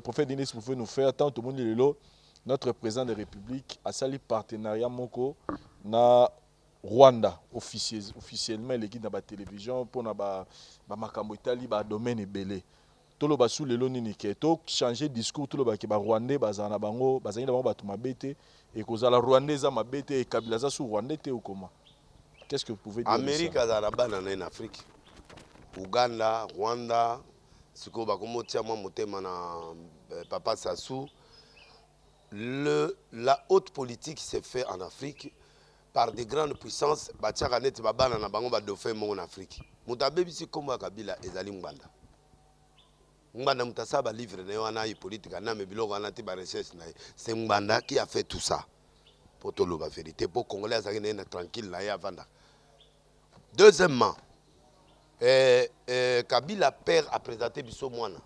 prophète Denis pouvait nous faire, tant au monde de notre président de la République a sali partenariat moko na Rwanda officiellement l'équipe de la télévision pour na ba makambo Italie ba domaine belé. Tout le basou le nini ke to changer discours tout le ba ke ba Rwandais bazana bango bazana bango ba tumabete et ko za la Rwandais za mabete et Kabila za sou Rwandais te ou comment? Qu'est-ce que vous pouvez dire? Amérique za la bana en Afrique. Ouganda, Rwanda siko bakomotia mwa motema na Papa Sassou. La haute politique s'est fait en Afrique par des grandes puissances. Batiaka net babana na bango ba dauphin mon en Afrique. Mutabebi si kombo Kabila ezali Ngwanda. Ngbanda mutasa ba livre na yo ana politique na me biloko ana ti ba recherche na. C'est Ngbanda qui a fait tout ça. Pour te la vérité pour Congolais ça na tranquille là ya vanda. Deuxièmement, Kabila père a présenté biso mwana.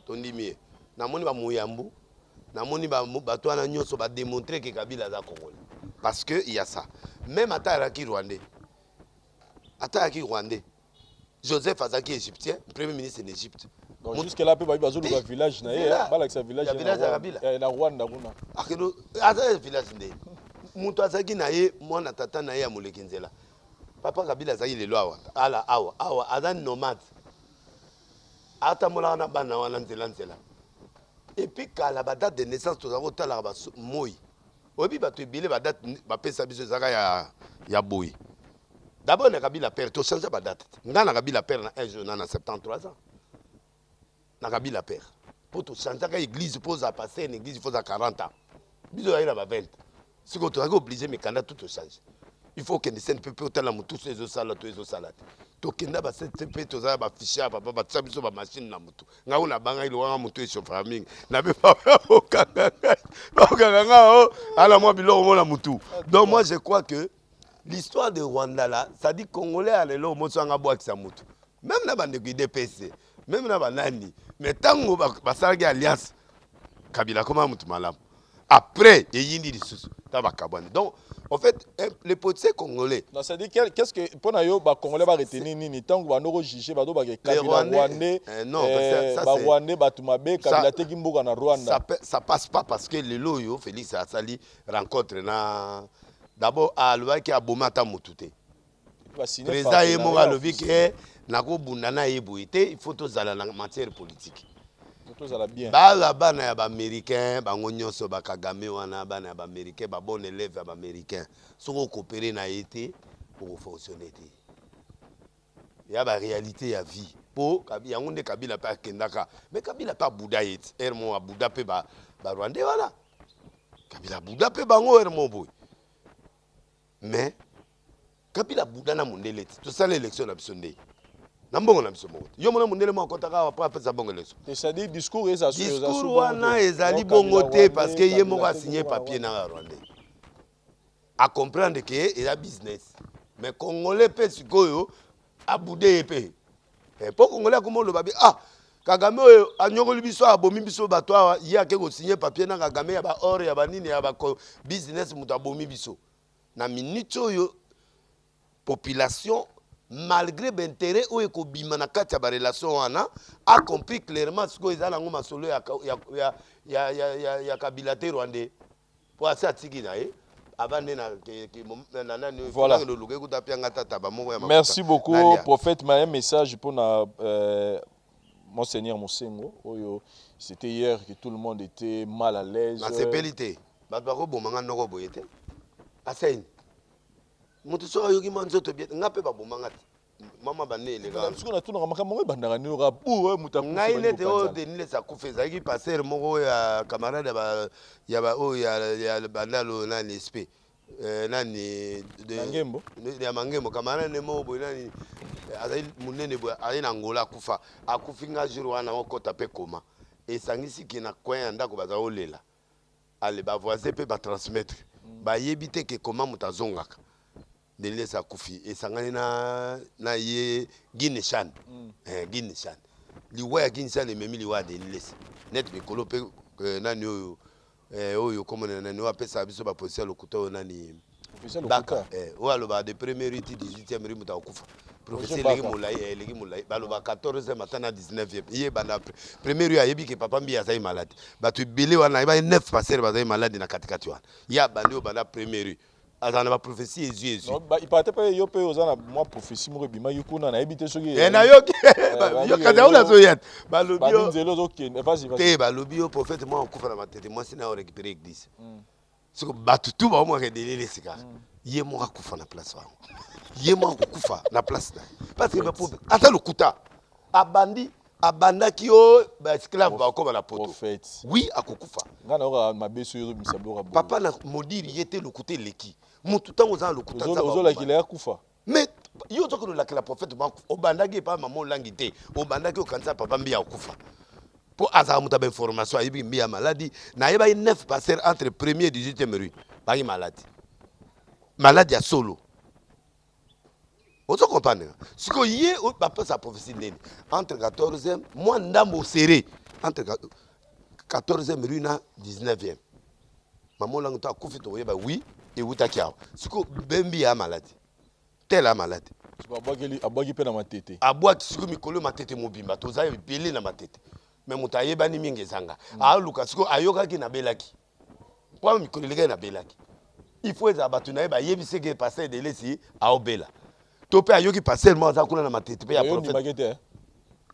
Tondimie. Na moni ba Muyambu, na moni ba bato na nyonso ba démontrer que Kabila za Congolais. Parce que il y a ça. Même Atayaki Rwandais. Atayaki Rwandais. Joseph Azaki égyptien, premier ministre d'Égypte. Donc jusque là peut ba bazo le village na ye, ba la village na Rwanda kuna. Akelo aza village ndé. Muto azaki na ye mwana tata na ye ya Molekinzela. Papa Kabila azaki lelo awa. Ala awa aza nomade. Ata mola na bana wana nzela. Et puis quand la date de naissance to zako tala ba moi. Obi ba to ebele ba date ba pesa biso zaka ya boy. D'abord na Kabila père to changer ba date. Ngana Kabila père na un jour na 73 ans. Na Kabila père. Pour to changer ka église pour za passer une église il faut za 40 ans. Biso ya ba 20. Si ko to obligé mais quand tout change. Il faut que les scènes peuvent la mutu ces osala to ezo salade. To kenda ba cette pe to za ba ficha papa ba tsabiso ba machine na mutu. Nga una banga ile wa mutu eso farming. Na be pa okanga. Okanga o ala mo bilo mo na mutu. Donc moi je crois que l'histoire de Rwanda là, ça dit Congolais à l'élo motsanga boa kisa mutu. Même na bande ku DPC, même na banani, mais tango ba salagi alliance Kabila comment mutu malam. Après, il y a des sous. Donc, en fait, les politiciens congolais. Non, ça dit qu'est-ce que pour nous, les Congolais vont retenir ni tant que nous juger, nous va Kabila Rwandais. Non, ça c'est Rwandais, Batumabe, Kabila Tegimboga na Rwanda. Ça passe pas parce que le loyo Félix Asali rencontre na d'abord à l'ouest qui a Bomata Mutute. Président Yemora Lovik na ko bundana yeboité, il faut tous aller en matière politique. Ba bana ya ba américain bango nyonso ba Kagame wana bana ya ba américain ba bon élève ya ba américain soko coopérer na été pour fonctionner té ya ba réalité ya vie po yango nde Kabila pa kendaka mais Kabila pa Bouddha yet ermo a Bouddha pe ba Rwandais wana Kabila Bouddha pe bango ermo boy mais Kabila Bouddha na mundele to sala élection na bisonde Nambongo na biso moto. Yo mona mundele mo kotaka après après ça bongo leso. C'est-à-dire discours eza discours wana ezali bongo te parce que ye moko a signé papier na Rwanda. A comprendre que il a business. Mais Congolais pe sikoyo a boudé pe. Et pour Congolais comme le babi Kagame anyongoli biso abomi biso bato ye akeko signé papier na Kagame ya ba or ya ba nini ya ba business muta abomi biso. Na minute yo population malgré l'intérêt où il y a des relations, a compris clairement ce qu'il y a dans solo ya Kabila Rwandais. Pour ça, voilà. Merci beaucoup, prophète. Un message pour Monseigneur Mosengo. C'était hier que tout le monde était mal à l'aise. Motuso yogi manzoto biet ngape ba bomanga mama bané les gars parce qu'on a makambo bandanga ni rabu muta ngaine te o de nile sa kufeza ki passer moko ya camarade ya ba o ya bandalo na l'SP nani de Mangembo ya Mangembo camarade ne mo boy nani azai munene boy ali na Angola akufa akufinga jour wana okota pe koma et sangisi ki na coin ndako baza olela ale ba voisin pe ba transmettre ba yebite ke koma mutazongaka de laisser Koufi et sangani na ye Guinéchan Guinéchan liwa ya Guinéchan memi liwa de laisser net be kolope nani oyo comme nani wa pesa biso ba position lokuto nani baka o aloba de premier rite 18e rite muta okufa professeur legi mulai baloba 14e matin na 19e ye bana premier rite ayebi ke papa mbi azai malade batu bele wana ba 9 passer bazai malade na katikati wana ya bandi o bana premier rite azana ba prophétie Jésus il partait pas yo pe ozana moi prophétie mo bima yukuna na ebité soki na yo yo kaza ola zoyat ba lobio nzelo zoki vas-y te ba lobio prophète moi okufa na matete moi sina récupérer église siko batutu ba mo redelele sika ye mo akufa na place wangu ye mo akufa na place na parce que ba prophète ata lokuta abandi abandaki o ba esclave ba ko na poto oui akukufa ngana ora mabeso yo misabora papa na modiri yete lokuta leki mutu tango za lokuta za ba ozola kile akufa mais yo to ko la prophète obandaki pa maman langité obandaki okanisa papa mbia okufa pour azar muta ben formation ayibi mbia maladie na yeba 9 passer entre 1er et 18e rue baki maladie ya solo ozo comprendre siko yé ba sa prophétie nene entre 14e moi ndambo serré entre 14e rue na 19e maman languta akufi to yeba oui et wutaki awo siko bembi ya maladie telle la maladie abwaki pe na matete abwaki siko mikolo matete mobimba toza ebele na matete mais muta yebani mingi ezanga aluka siko ayokaki na belaki po mikolo leka na belaki il faut eza batu na yeba yebise ke passer de lesi aobela to pe ayoki passer mo za kuna na matete pe ya prophète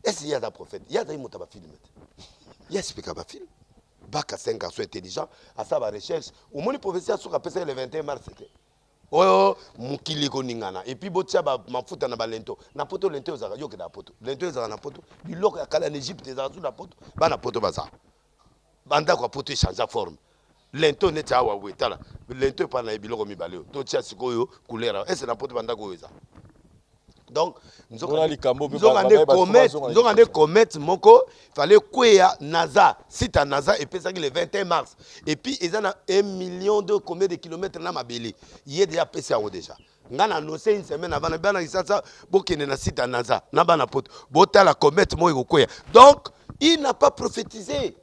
est-ce ya da prophète ya da muta ba film ya explique ba film baka 5 garçons intelligents à ça ba recherche au moins prophétie sur pesa le 21 mars c'était oyo mukili ko ningana et puis botia ba mafuta na balento na poto lento ozaka yoke na poto lento ozaka na poto biloko ya kala en Égypte ezaka na poto ba na poto baza banda ko poto changer forme lento ne ta wa wetala lento pa na biloko mibale to tia sikoyo couleur est na poto banda ko eza donc nous avons commettre moko fallait quoi NASA site à NASA et puis ça le 21 mars et puis ils ont 1 million de combien de kilomètres na mabeli il est déjà passé déjà ngana annoncé une semaine avant bana isasa bokene na site à NASA na bana poto botala commettre mo quoi donc il n'a pas prophétisé,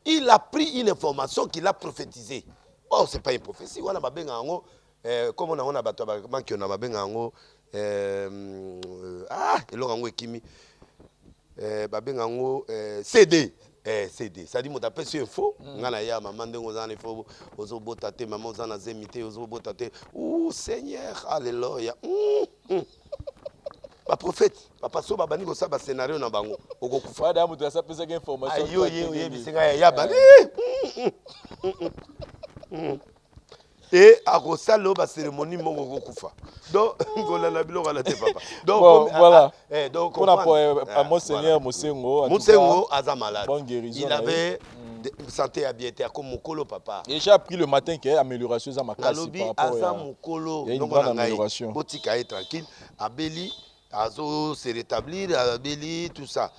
il a pris une information qu'il a prophétisée. Oh, c'est pas une prophétie wana babenga ngo comme on a bato ba manki on a babenga ngo eloko ngo ekimi babenga ngo CD CD ça dit mo tape sur info ngana ya maman ndengo zana info ozo botate maman zana zemite ozo botate oh Seigneur alléluia ba prophète papa so babani ko sa ba scénario na bango okokufa da mutu asa pesa information ayo ye bisinga ya ba et à Rosalo ba cérémonie moko kokufa donc ngola na biloko la te papa donc bon, voilà donc on a monseigneur Mosengo aza malade bonne guérison il avait santé à bien été comme mokolo papa et j'ai appris le matin qu'il y a amélioration za makasi par rapport à mokolo donc on a amélioration botika est tranquille abeli azo se rétablir abeli tout ça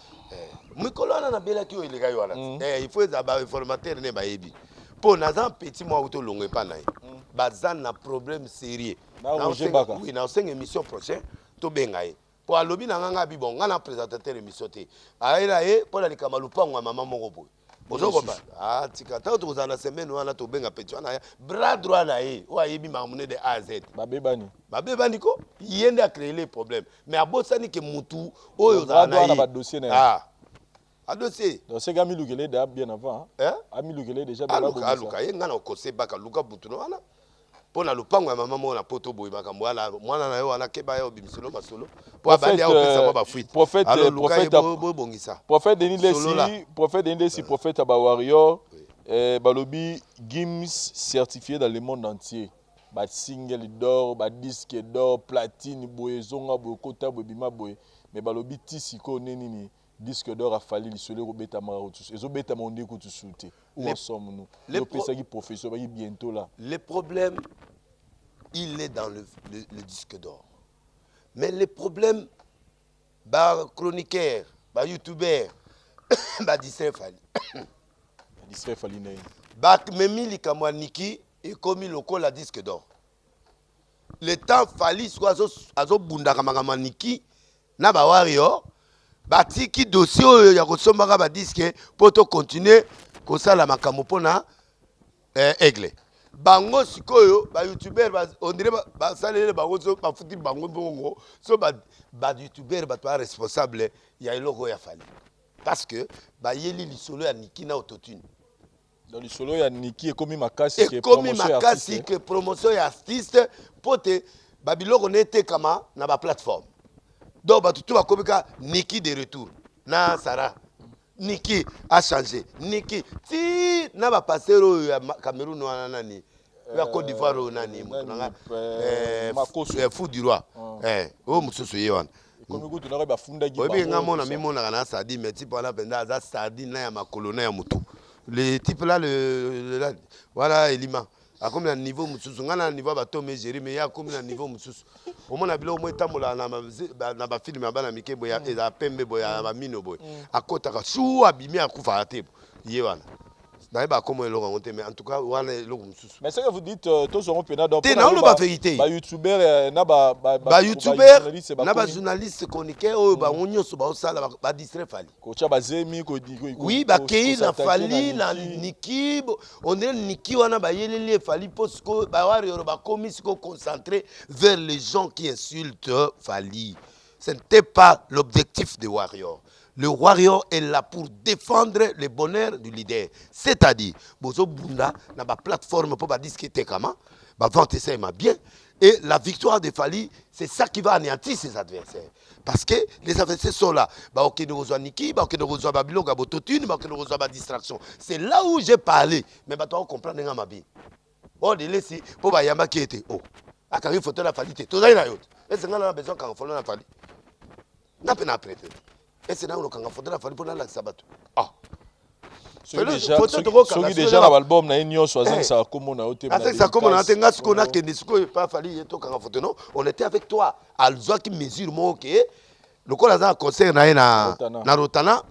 mokolo na bela ki o ileka yo ala il faut za ba informateur ne ba yebi pour nazan petit moi auto longue pas naï bazan na problème sérieux oui na 5 émissions prochaine to bengaye pour alobi na nganga bi bon ngana présentateur émission té aïla pour la likamalu pangwa maman moko boy bozoko ba tika ta to za na semaine wana to benga petit wana bras droit na o ayebi mamune de A à Z babebani ko yende a créer les problèmes mais abosani ke mutu oyo za na dossier a dossier donc c'est Gami Lugele bien avant Ami Lugele déjà bien avant Aluka yenga na kose baka Luka butu no wana pona lupango ya mama mo na poto boy baka mwana mwana na yo wana keba yo bimisolo masolo po abali ya opesa mo ba fuite prophète bongisa prophète Denis Lesi prophète ba warrior balobi Gims certifié dans le monde entier ba single d'or ba disque d'or platine boy zonga boy kota boy bima boy mais balobi tisiko neni disque d'or a fallu le soleil robeta marotus et zobeta monde ko tu souté où sommes nous le pesa qui professeur va bientôt là le problème il est dans le disque d'or mais le problème ba chroniqueur ba youtubeur ba disque fali nei ba memi likamwa niki et comme lokola disque d'or le temps fali soit azo bundaka makama niki na ba warrior batiki dossier ya kosombaka ba disque pour to continuer kosala makambo pona aigle bango sikoyo ba youtuber on dirait ba salele bango so ba futi bango bongo so ba youtuber ba to responsable ya eloko ya fali parce que ba yeli lisolo ya niki na autotune dans lisolo ya niki ekomi makasi que promotion ya artiste pote ba biloko nete kama na ba plateforme. Donc, tout va comme Niki de retour. Na Sarah. Niki a changé. Niki. Si n'a pas passé au Cameroun ou à Nani. La Côte d'Ivoire ou Nani. Fou du roi. Oh, monsieur Soyewan. Comme vous tu n'aurais pas fondé. Oui, bien, mon ami, mon ana sadi, mais type là, pendant ça sadi na ya ma colonne ya mutu. Le type là, voilà, Elima. A comme un niveau mususu ngana niveau bato mais gérer mais ya comme un niveau mususu. Au moins na bilo mo tambola na ba film ya bana mike boya eza pembe boya ba mino boy. Akota ka shu abimi akufa ate. Yé wana. Naïba comment ils l'ont mais en tout cas wana l'ont mususu. Mais c'est que vous dites tous on peut na donc t'es na lo ba vérité. Ba youtubeur na ba youtubeur na ba journaliste chroniqueur o ba onyo so ba osala ba distrait fali. Ko cha ba zemi ko di ko. Oui ba kei na fali na Niki on est Niki wana ba yelele fali parce que ba wari ba komi ko concentré vers les gens qui insultent Fali. Ce n'était pas l'objectif de Warrior. Le Warrior est là pour défendre le bonheur du leader. C'est-à-dire, Bozo Bunda n'a pas plateforme pour discuter comment, vente ça bien. Et la victoire de Fali, c'est ça qui va anéantir ses adversaires. Parce que les adversaires sont là. Ok, nous reçoivons Niki, ok, nous reçoivons Babylon, Gabototune, ok, nous reçoivons distraction. C'est là où j'ai parlé. Mais tu vas comprendre ma vie. Bon, de laisser pour Bayama qui était. Oh, à quand il faut la Fali, tout ça, il y a est-ce qu'on a besoin quand on fait la Fali? N'a pas prêté. Et c'est là où on a fait la Fali pour la sabato. Ah. Ceux déjà dans l'album na union soixante ça comme on a été ça comme on a été ngas qu'on a que ne pas Fali to quand photo non on était avec toi alzo qui mesure mo OK le ko la concert na Rotana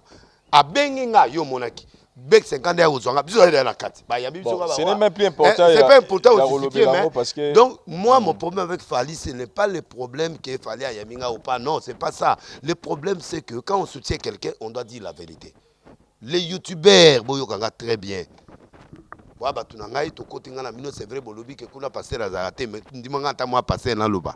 a benginga yo monaki bec 50 ya ozonga biso ya na kati ba ya biso ba ce n'est même plus important c'est pas important aussi parce que donc moi mon problème avec Fali ce n'est pas le problème que Fali a yaminga ou pas non c'est pas ça le problème c'est que quand on soutient quelqu'un on doit dire la vérité. Les youtubeurs boyokanga très bien. Wa batu na ngai to kotinga na mino c'est vrai bolobi ke kuna passer azarate mais ndimanga ta moi passer na loba.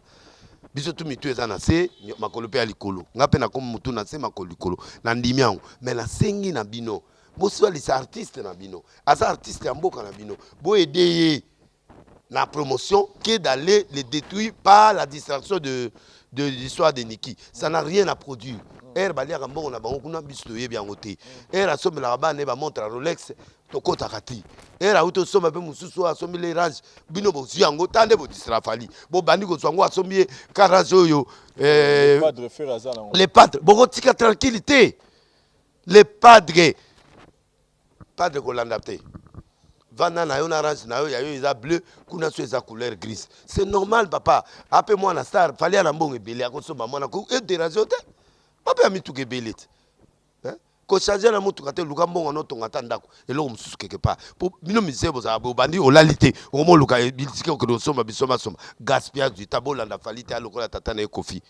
Biso tu mitu eza na se makolo pe alikolo. Nga pe na comme mutu na se makolo likolo na ndimiango mais na sengi na bino. Bo soit les artistes na bino. Asa artiste ya mboka na bino. Bo aider la promotion qui est d'aller les détruire par la distraction de l'histoire de Niki. Ça n'a rien à produire. Er balia kambo na bango kuna biso yebi yango te. Er asombe la ba ne ba montre Rolex to kota kati. Er auto somba pe mususu asombi les range bino bo yango tande bo distra Fali. Bo bandi ko zwango asombi garage oyo les padres bo tika tranquillité. Les padres ko landapte. Vana na yo na orange na yo ya yo eza bleu kuna so eza couleur grise. C'est normal papa. Appelle moi na star Fali ala mbongo ebele akosomba mwana ko e déranger te. Papa mi tout belet. Ko changer na mutu kate luka mbongo no tonga tandako eloko mususu quelque part. Pour bino misebo za bandi olalite omo luka bilitike ko soma bisoma soma gaspillage du tabola na Fali te alokola tata na Kofi.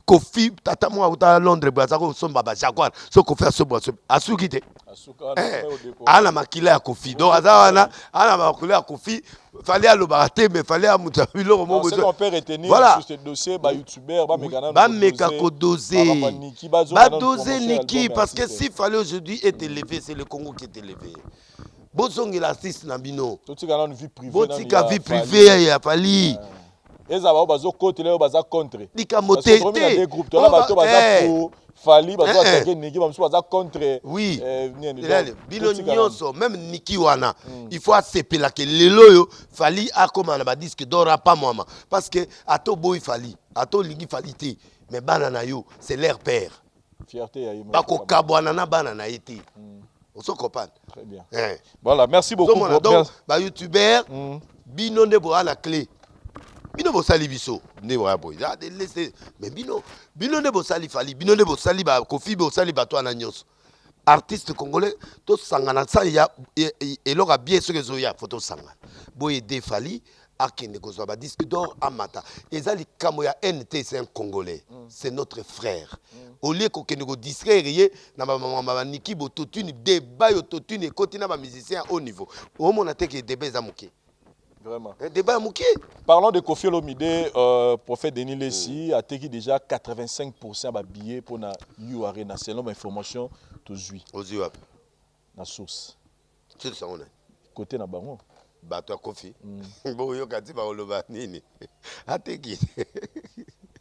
Kofi tata mo uta Londres baza ko somba ba Jaguar so Kofi asobo asuki te. Ana makila ya Kofi. Donc azawana ana makila ya Kofi Fali aloba te mais Fali amuta biloko mo besoin. On peut retenir sur ce dossier ba youtubeur ba meka ko doser. Ba doser Niki parce que si Fali aujourd'hui est élevé c'est le Congo qui est élevé. Bozongi l'artiste na bino. Totika na vie privée. Botika vie privée ya Fali. Ezaba bazo côté là baza contre. Likamoté te. Des groupes là bato baza pour Fali bazo attaquer Niki bazo baza contre. Oui. Bino nyonso même Niki wana. Il faut accepter que lelo yo Fali a comme na ba disque d'or pas moi parce que ato boy Fali, ato lingi Fali te mais banana yo c'est leur père. Fierté ya yimo. Bako kabwana na banana été. On se comprend. Très bien. Voilà, merci beaucoup. Donc ba youtubeur bino ndebo a la clé. Bino bo sali biso ndebo ya boy. Mais bino ndebo sali Fali, bino ndebo sali ba Kofi bo sali ba to na nyonso. Artiste congolais to sangana ça ya elora bien ce que zoya photo sangana. Bo aider Fali akende ko ba disque d'or amata. Ezali kamo ya NT c'est un congolais. C'est notre frère. Au lieu ko kende ko distraire na ba Niki bo totune débat yo totune et continue ba musicien au niveau. Au mona te que débat za muké. Vraiment. Débat muké. Parlons de Kofi Olomide, prophète Denis Lessi a été déjà 85% de billets pour la U Arena selon l'information aujourd'hui. Ozi la source. C'est ça on est. Côté na bango. Bato Kofi. Bo yo kati ba oloba nini. Ateki.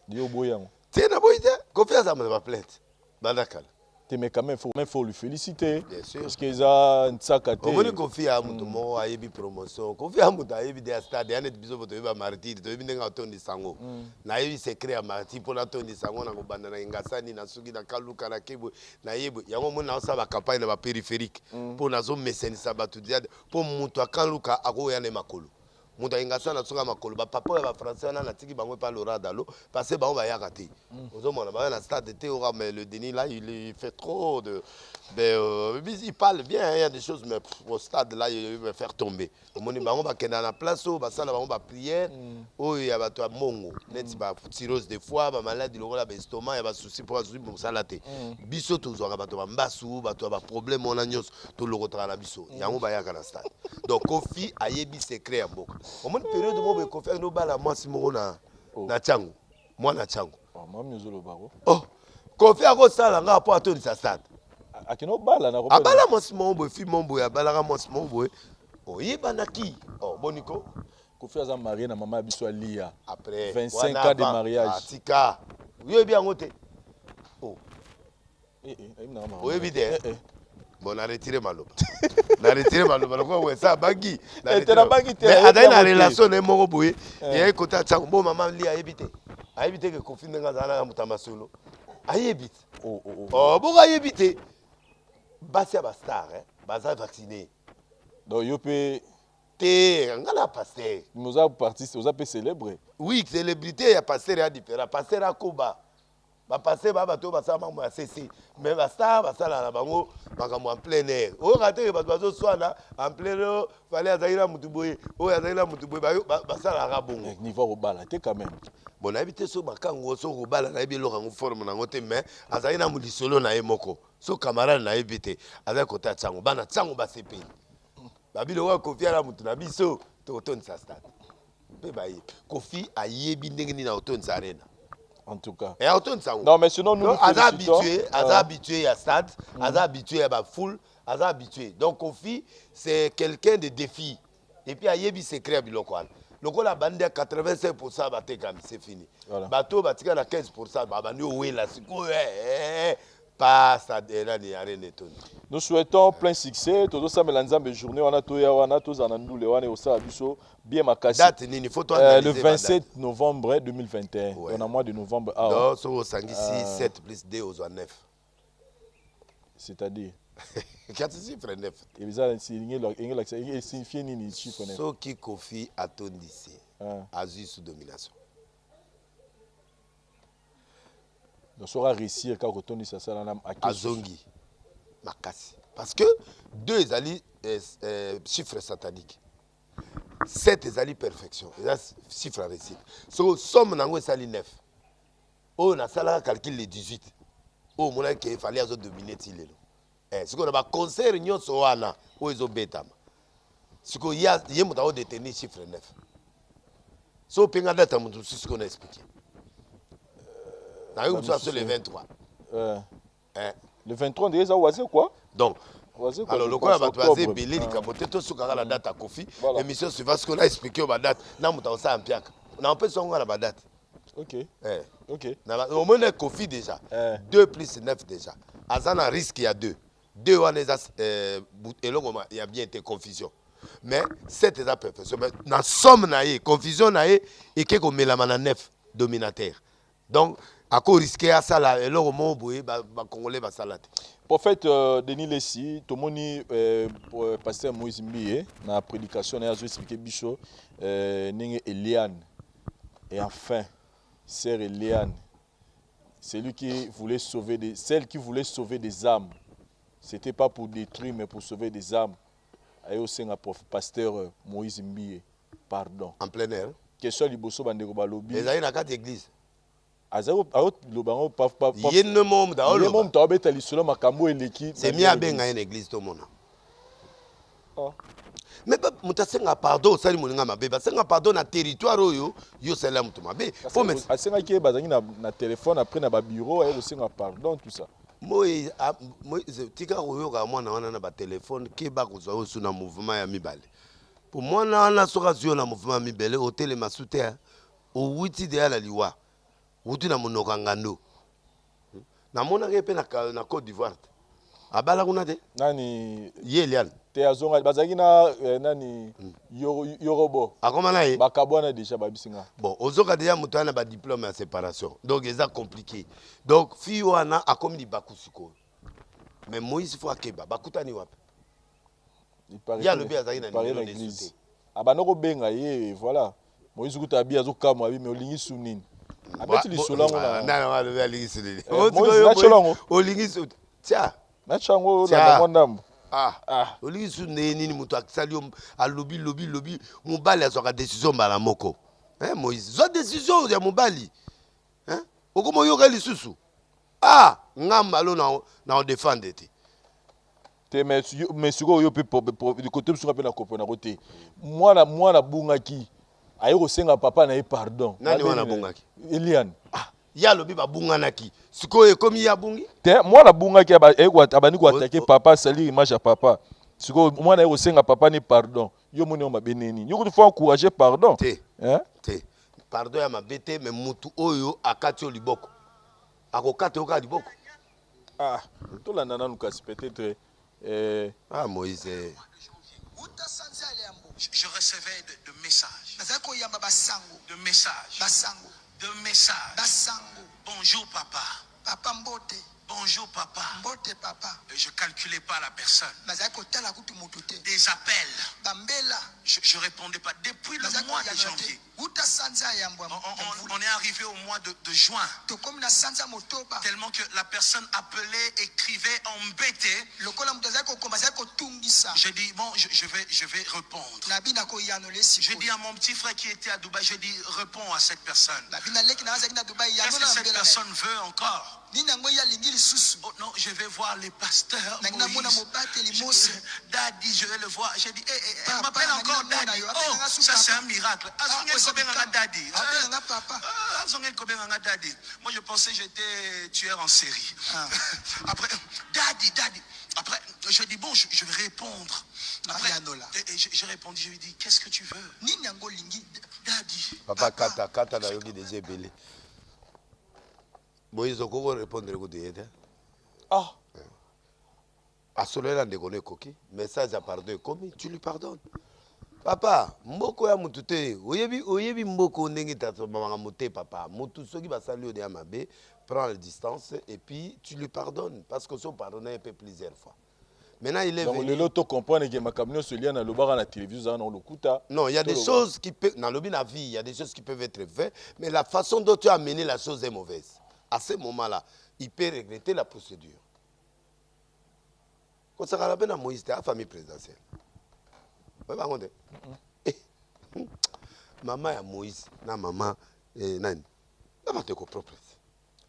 Dio boyang. C'est na boyite. Kofi a ça me va plainte. Bandakala. Mais quand même, il faut le féliciter. Bien sûr. Parce qu'ils ont une sacate. On va confier à Moutomo, à Ebi Promotion. Confier à Moutomo, à Ebi des stades. Il y a des bisous pour te voir martyr. Tu veux venir à ton sango. Na Ebi secret à martyr pour la ton sango. Na kubanda na Ingasani, na Sugi, na Kaluka, na Kebo, na Ebi. Il y a un moment où on va campagne dans la périphérique. Pour na zone mécène sabatu. Pour Moutomo, Kaluka, à Goyane Makolo. moto alinga sana soka makolo ba papa ya ba français na tiki bango pa Laurent Dalo parce que bango ba yaka te ozomona ba na stade te ora mais le Denis là il fait trop de il parle bien il y a des choses mais au stade là il va faire tomber omoni bango ba kenda na place o ba sala bango ba prière o ya ba to mongo net ba cirrhose des fois ba maladie lokola ba estomac ya ba souci pour azui pour sala te biso to zo ba to ba mbasu ba to ba problème on a nyos to lokotaka na biso yango ba yaka na stade donc Kofi ayebi secret ya mboka omoni période mo Kofi no bala mwasi moko na changu mwana changu oh Kofi akosala nga po atonisa stade akino bala na abala mwasi moko fi mombo ya balaka mwasi moko oyebanaki oh boniko Kofi aza marié na maman biso Lia après 25 ans de mariage atika oyebi yango te oh oyebi te bon na retiré maloba na retiré maloba ko wesa bangi na retiré adai na relation na moko boye ya ekota tsango bo maman Lia ayebi te ke Kofi ndenga zana mutama solo ayebi oh bo ayebi te basi ya ba star baza vacciné donc yo pe te ngala pasteur nous a parti aux a célébrer oui célébrité ya pasteur ya différent pasteur akoba ba passer ba bato ba sa mambo ya CC mais ba star ba sala na bango makambo en plein air o raté ba bazo swana en plein air fallait azaira mutuboye o azaira mutuboye ba sala ka bongo niveau robala te quand même bon habité so makango so robala na yebi lokango forme na ngote mais azaira mu lisolo na yemoko so camarade na yebite azai kota tsango bana tsango ba sepe babilo wa Kofi ala mutu na biso to tonsa stade pe baye Kofi ayebi ndenge ni na otonsa arena en tout cas et autonne ça non mais sinon nous habitué à stade habitué à ba foule habitué donc Kofi c'est quelqu'un de défi et puis ayebi secret biloko wana lokola bande 85% batekami c'est fini bato batika na 15% babandi owela siko pas ça ni arena ton nous souhaitons plein succès todo ça melanzambe journée wana to ya wana to za na ndule wana osala biso bien makasi date nini faut le 27 novembre 2021 dans le mois de novembre donc so sangisi 7 plus 2 aux 9 c'est-à-dire 4 chiffres 9 et bizarre c'est signifie nini chiffre 9 so qui Kofi atondisi azui sous domination donc sera réussir quand retourne ça ça na azongi makasi parce que 2 ezali chiffre satanique 7 ezali perfection eza chiffre à réussite so somme nango ezali 9 o na sala calcul le 18 o mona ke fallait azo dominer tilelo siko na ba concert nyonso wana o ezo betama siko ya ye muta o détenir chiffre 9 so penga data mutu siko na expliquer na yo sur le 23 le 23 déjà oise quoi donc alors le quoi va toiser belé li kabote to suka la date à Kofi émission suivante ce qu'on a expliqué au date na muta o sa ampiaka na on peut songa la date ok ok na au moins Kofi déjà 2 plus 9 déjà azana risque il y a 2 wana eza elongo il y a bien été confusion mais 7 eza perfection mais na somme na ye confusion na ye et ko melama na 9 dominateur donc à quoi risquer à ça là et là au moment où ba congolais va salate prophète Denis Lessi tomoni pasteur Moïse Mbiye na prédication na expliqué biso ninge Eliane et enfin sœur Eliane celle qui voulait sauver des âmes c'était pas pour détruire mais pour sauver des âmes ayo senga pasteur Moïse Mbiye pardon en plein air question liboso bandeko balobi les aïna quatre églises azao lobango paf yenne mom da olo mom to beta lisolo makambo eleki c'est mi abenga une église to mona mais mutasenga pardon sali moninga mabe basenga pardon na territoire oyo yo sala mutu mabe faut mais asenga ki bazangi na téléphone après na ba bureau et senga pardon tout ça moi tika oyo ka mwana wana na ba téléphone ke ba kozwa osu na mouvement ya mibale pour moi na soka zio na mouvement mibale hôtel masute o wuti de la liwa wuti na monoka ngando na mona ke pe na Côte d'Ivoire abala kuna de nani Yelian te azonga bazaki na nani yorobo akoma na ye bakabwana déjà babisinga bon ozoka déjà mutana ba diplôme ya séparation donc c'est compliqué donc fi wana akomi bakusiko mais Moïse faut akeba bakutani wapi il y a le bien azaki na l'église abanoko benga ye voilà Moïse kuta bi azoka mo abi me olingi sunini abeti lisolo ngona na le alingi sunini Moïse na cholongo olingi su tia na chango na mondambo olingi sunini mutu akisali alobi lobi mobali azoka décision mbala moko Moïse zo décision ya mobali okomo yoka lisusu ngamba lo na défendre te mais siko yo pe du côté sur pe na kopona côté moi bungaki ayo kosenga papa na ye pardon nani wana bungaki Eliane ya lobi ba bunganaki siko ekomi ya bungi te moi bungaki abani ko attaquer papa salir image ya papa siko moi na yo kosenga papa ni pardon yo moni o mabeneni yo ko faut encourager pardon te pardon ya mabete mais mutu oyo akati o liboko akokate oka liboko to la nana nous casse peut-être Moïse je recevais de messages. De messages. Bonjour papa. Papa Mbote. Bonjour papa. Mbote papa. Je calculais pas la personne. Des appels. Bambela. Je répondais pas. Depuis le mois de janvier. On est arrivé au mois de juin. Tellement que la personne appelait, écrivait, embêtait. J'ai dit, bon, je vais répondre. J'ai dit à mon petit frère qui était à Dubaï, j'ai dit, réponds à cette personne. Qu'est-ce que cette personne veut encore? Oh non, je vais voir les pasteurs. Moïse. Daddy, je vais le voir. J'ai dit, elle m'appelle encore Daddy. Oh, ça c'est un miracle. Daddy. Moi je pensais que j'étais tueur en série. Après, Daddy. Après, je dis, bon, je vais répondre. Après, j'ai répondu, je lui ai dit, qu'est-ce que tu veux? Daddy. Papa, kata na yogi des ébélés. Moïse okoko répondre ko deyete asolela ndekone koki message à pardon komi tu lui pardonnes papa mboko ya mutu te oyebi mboko ndenge tatomanga mote papa mutu soki basali ode ya mabe prends la distance et puis tu lui pardonnes parce que son pardonner un peu plusieurs fois. Maintenant il est donc venu. le loto comprendre que ma camion se lia na lobara na télévision dans le kuta. Non, il y a des choses qui peuvent dans la vie, il y a des choses qui peuvent être vraies, mais la façon dont tu as amené la chose est mauvaise. À ce moment-là, il peut regretter la procédure. Quand ça va bien à Moïse, c'était la famille présidentielle. Vous voyez, pas maman et Moïse, na maman nani, la maman te propre.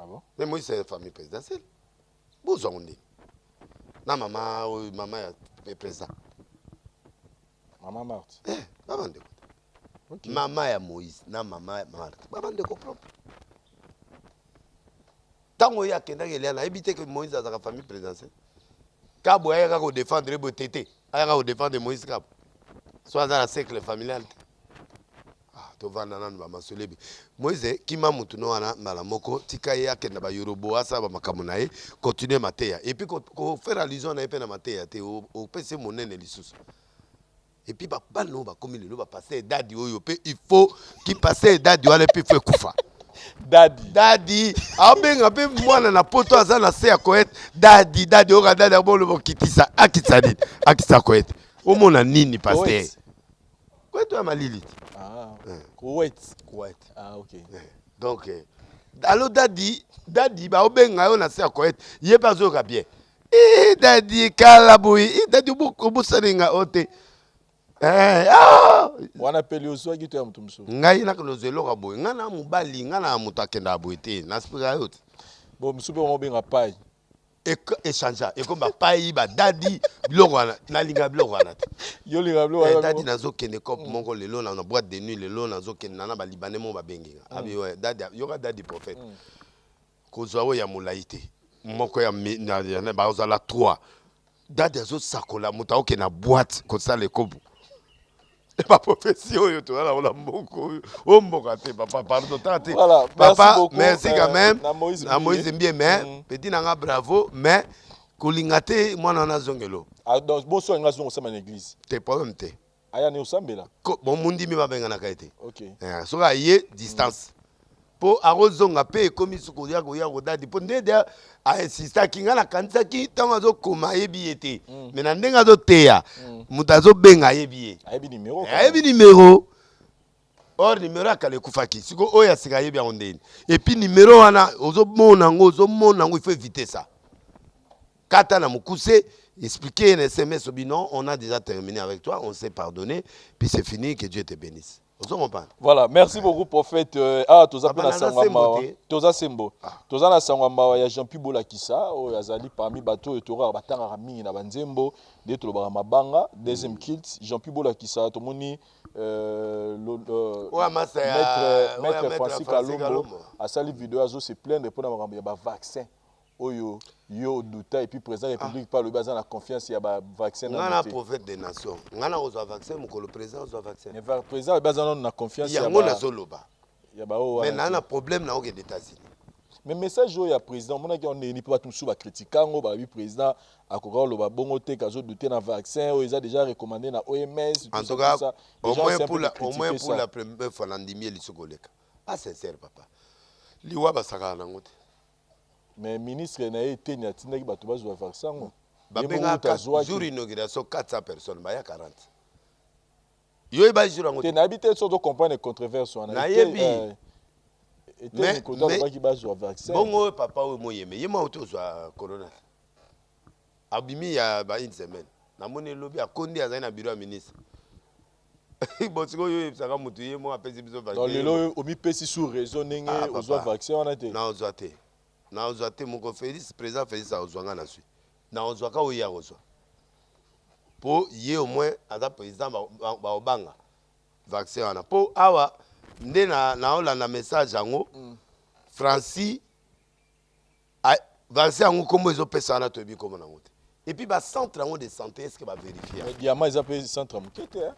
Ah bon? Mais Moïse c'est la famille présidentielle. Vous en avez. Na maman est président. Maman Marthe. Maman de côté. Maman et Moïse, na maman Marthe. Maman de propre. Tant qu'il y a quelqu'un qui a évité que Moïse a sa famille présidentielle. Kabo a eu défendre le Tété, a eu défendre Moïse Kabo. Soit dans la cercle familial. Tu vas dans la maman Solebi. Moïse, qui m'a montré à Malamoko, Tikaïa, Kenaba Yorobo, Asaba Makamunae, continue Matéa. Et puis, quand faire allusion à Epena Matéa, au PC Monen et l'Issus. Et puis, nous va comme il va passer Dadi Oyope, il faut qu'il passe Dadi Oyope, il faut Koufa. Daddy abe moi na poto aza na se akoet daddy oka daddy abolo kitisa akisa koet omona nini pasteur koet ya malili Kuwait OK donc allo daddy ba obenga yo na se akoet ye pas oka bien daddy kala boy daddy obusalinga ote wana peli oswaki to ya mutu musu ngai na kolozelo ka boy ngana mubali ngana mutu akenda boy te na spika yote bon musu pe mo benga pai échange et comme pai ba dadi biloko wana na linga biloko wana yo linga biloko wana dadi nazo kende cop mongo lelo na boîte de nuit lelo nazo kende na ba libanais mo ba benginga abi yo dadi yo ka dadi prophète kozwa wo ya mulaite moko ya na ba ozala 3 dadi azo sakola mutu oke na boîte ko ça le kobu. Pas profession, papa, pardon, voilà, papa, beaucoup, merci quand même. Na Moïse bien, mais petit nanga bravo, mais kolingate moi na zongelo. Ah donc bon so nga zongo sama na église. Te problème te. Aya ne osambela. Bon mundi mi ba benga na kaite. OK. So ga yé distance. po arozonga pe ekomi suko ya kodadi po ndede a insista kinga na kanisa ki tango azokoma yebi ete mais na ndenga azoteya mutu azobenga yebi ayebi numéro or numéro akale kufaki siko oya sika yebi yango ndeni et puis numéro wana ozomona ngo il faut éviter ça kata na mukuse expliquer un SMS au binon on a déjà terminé avec toi on s'est pardonné puis c'est fini que Dieu te bénisse. Voilà, merci beaucoup prophète. Toza pe na sangamba. Toza sembo. Toza na sangamba ya Jean-Pierre Bolakisa, o yazali parmi bato etora batanga mingi na banzembo, de to ba mabanga, deuxième kilt, Jean-Pierre Bolakisa to moni maître Francis Kalombo a sali vidéo azo se plaindre pour na makambo ya ba vaccin. Oyo yo douta et puis président de la République par le bazar la confiance il y a ba vaccin on a prophète des nations on a aux vaccin mon le président aux vaccin mais le président le bazar on a confiance il y a mon azoloba il y a ba mais on a problème na aux États-Unis mais message yo ya président mon on ne peut pas tout ba critiquer ngo ba président akoka lo ba bongo te kazo douter na vaccin o ils a déjà recommandé na OMS en tout cas au moins pour la première fois l'andimie lisokoleka pas sincère papa liwa basaka na ngote. Mais le ministre n'a été ni atteint que tu vas jouer vaccin. Babenga jour inauguration 400 personnes, baya 40. Yo ba jour ngo. Tu n'as habité sur de comprendre les controverses on a été. Mais qui va jouer vaccin. Bongo papa o moyeme, yema auto zo corona. Abimi ya ba une semaine. Na moni lobby akondi azana bureau ministre. Botiko yo saka mutu yemo apesi biso vaccin. Dans le lo omi pesi sous raison nenge o zo vaccin on a été. Na ozoate. Na ozoate moko Félix président Félix a ozwanga na sui. Na ozwaka o ya ozwa. Po ye au moins ada président ba obanga vaccin wana. Po awa nde na olanda message yango Francis vaccin yango komo ezopesa na toyebi komo nango te. Et puis ba centre yango de santé est-ce que ba vérifier? Diamant ils appellent centre mokete hein.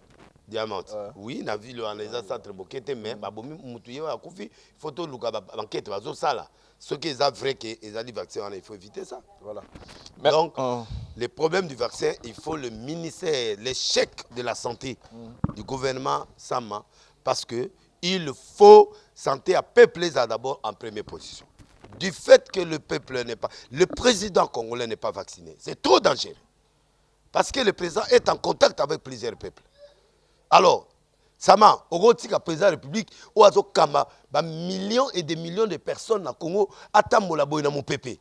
Diamant. Oui, na ville on les a centre mokete mais ba bomi mutu ye wa kufi photo luka ba enquête bazo sala. Ce qui est vrai que les vaccins, il faut éviter ça. Voilà. Donc, le problème du vaccin, il faut le ministère, l'échec de la santé du gouvernement Sama, parce que il faut santé à peuple d'abord en première position. Du fait que le peuple n'est pas, le président congolais n'est pas vacciné, c'est trop dangereux. Parce que le président est en contact avec plusieurs peuples. Alors, Sama, au président de la République, où a millions et des millions de personnes au Congo, attendent la boîte dans mon pépé.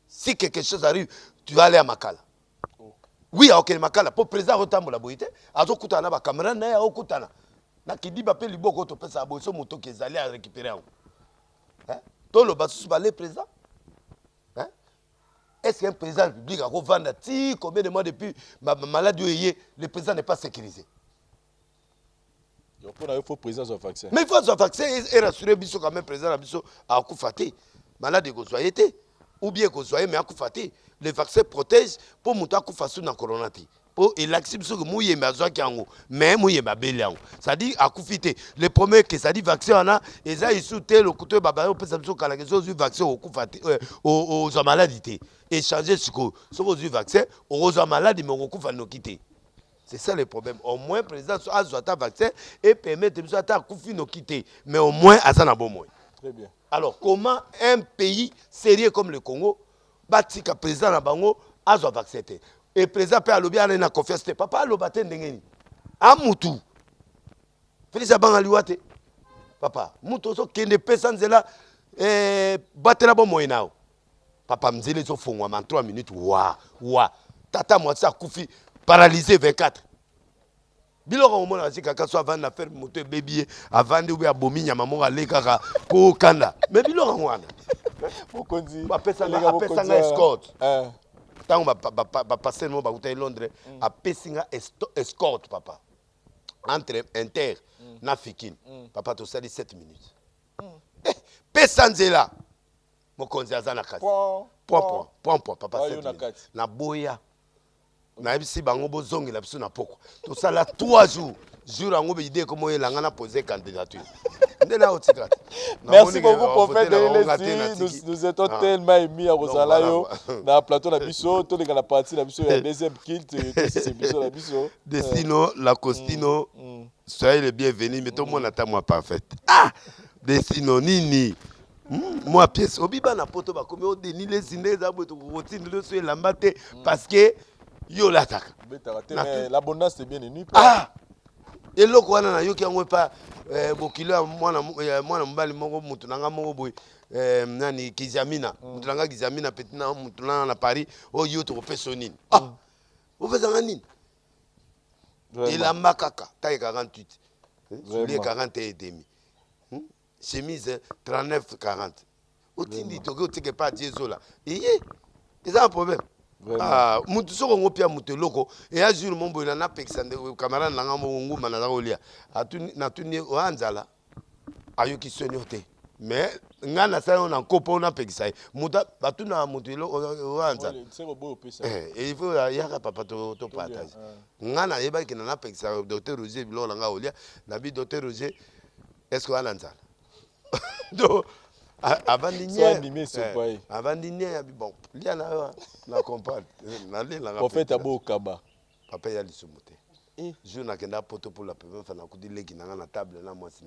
Si quelque chose arrive, tu vas aller à Makala. Oui, à Makala, pour le président de la boîte, à Zokutana, à caméra, à Okutana. Na qui dit que les boko to pesa boso moto qui est allé à récupérer. Hein? Tout le bassou va le président. Hein? Est-ce qu'un président de la République a vendre combien de mois depuis ma maladie le président n'est pas sécurisé? Il faut président de vaccin. Mais il faut un vaccin et rassurer Bisso quand même président Bisso à Koufati. Malade que soit été ou bien que soit mais à Koufati. Le vaccin protège pour monter à Koufasou dans corona. Pour élaxer Bisso que mouillé mais à Kiango mais mouillé ma beliango. Ça dit à Koufité. Le premier que ça dit vaccin on a et ça il soutient le couteau baba peut ça Bisso quand la question du vaccin au Koufati aux maladies et changer ce que du vaccin aux maladies mais au Koufano quitter. C'est ça le problème. Au moins, le président a un vaccin et permet de nous quitter. Mais au moins, à ça, on a bon moins. Très bien. Alors, comment un pays sérieux comme le Congo, le président a un vaccin? Et le président peut aller à la confiance. Papa, le bâton d'Engeni. Amoutou. Félix Abang Aliwate. Papa, Moutou, qui ne peut pas là, battre la bonne moyenne. Papa, me dit les autres font en 3 minutes. Ouah. Tata, moi, ça, Koufi. Paralysé 24. Biloko au monde asi kaka so avant d'affaire moto bébé avant de ou abomi nyama mo ale kaka ko kanda. Mais biloko ngwana. Mokonzi. Ba pesa nga escort. Tant ba passer mo ba uta Londres a pesinga escort papa. Entre Inter na Fikine. Papa to sali 7 minutes. Pesa nzela. Mokonzi azana kati. Point papa 7 minutes. Na boya. Na bisi bango bozongi la biso na poko to sala 3 jours ango be idée comment il a posé candidature. Merci beaucoup prophète de nous étions tellement émis à Rosalayo dans plateau la biso to la partie la biso la deuxième kilt c'est biso la biso Destino la Costino soyez les bienvenus mais tout le monde attend moi parfaite Dessino nini. Moi pièce obiba na poto ba komi o deni les zinde za boto rotine le so lambate parce que yo l'attaque. Mais l'abondance c'est bien ennuyé. Ah. Et loko wana na yo ki yango pa bokilo mwana mbali moko mutu nanga moko boy nani Kizamina mutu nanga Kizamina petit na mutu na Paris o yo to pesa nini. Ah. O pesa nini? Il a makaka taille 48. Soulier 40 et demi. Chemise 39-40. Otindi toke teke pas diesola. Et c'est un problème. Ah, mutu soko ngopia mutu loko et a jour mon boy na pexande camarade nanga mo nguma na zakolia. Atuni na tuni oanzala. Ayoki soniote. Mais ngana sa on en kopo na pexai. Muta batuna mutu lo oanzala. Et il faut yaka papa to partage. Ngana yeba ki na pexai docteur Roger bilo nga olia. Na bi docteur Roger est-ce qu'on anzala? Donc, avant d'igner, bon, il y a la compagne. En fait, à beau kaba. Papa, il y a le soumoté. Je n'ai qu'un poto pour la première fois, on a dit qu'il y a une table, là, moi, c'est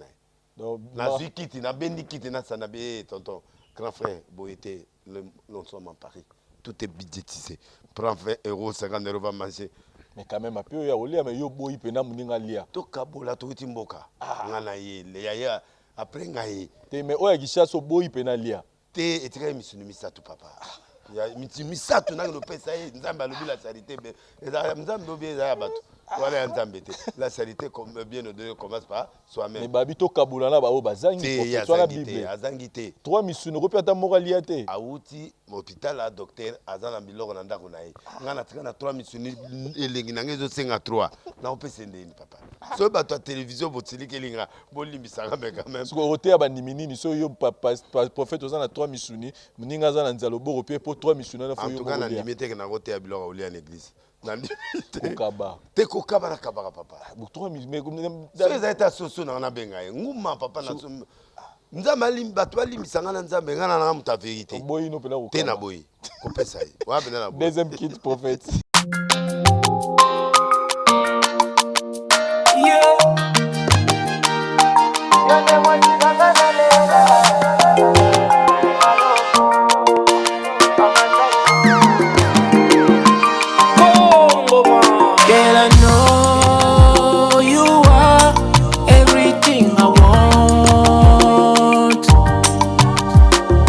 na zikiti, na bendikiti, na sanabé, tonton, grand frère, Boété, nous sommes en Paris. Tout est budgétisé. Prends 20 €, 50 €, va manger. Mais quand même, après, il y a Olia, mais il y a Boy, Pena, Mouninga Lia. Tout Kabola, tout Timboka. Ngana yé, après ngaye mais oya gishaso boy penalia te etika misunu misatu papa ya misatu na no pesa nzamba lobi la charité mais nzamba obi za bato wala nzamba te la charité comme bien nous commence par soi-même mais babi to kabula na ba o bazangi ko la bible azangi te 3 misunu ko peta moralia te auti hôpital la docteur azana biloko na ndako na ye ngana tika na 3 misunu elengi na ngezo senga 3 na opese ndeni papa so bato à télévision botili kelinga bolimbisanga mais quand même so roté ba niminini so yo papa prophète ozana 3 misuni muninga za na nzalo boro pe po 3 misuni na fo yo en tout cas na limite que na roté ya biloko olia en église na limite kokaba te kokaba na kabaka papa pour 3 misuni so eza eta soso na benga ye nguma papa na so nzambe alimbi bato balimbisanga na nzambe ngana na muta vérité boyi no pena kokaba te na boyi kopesa ye wa pena na boyi deuxième kid prophète Girl, I know you are everything I want.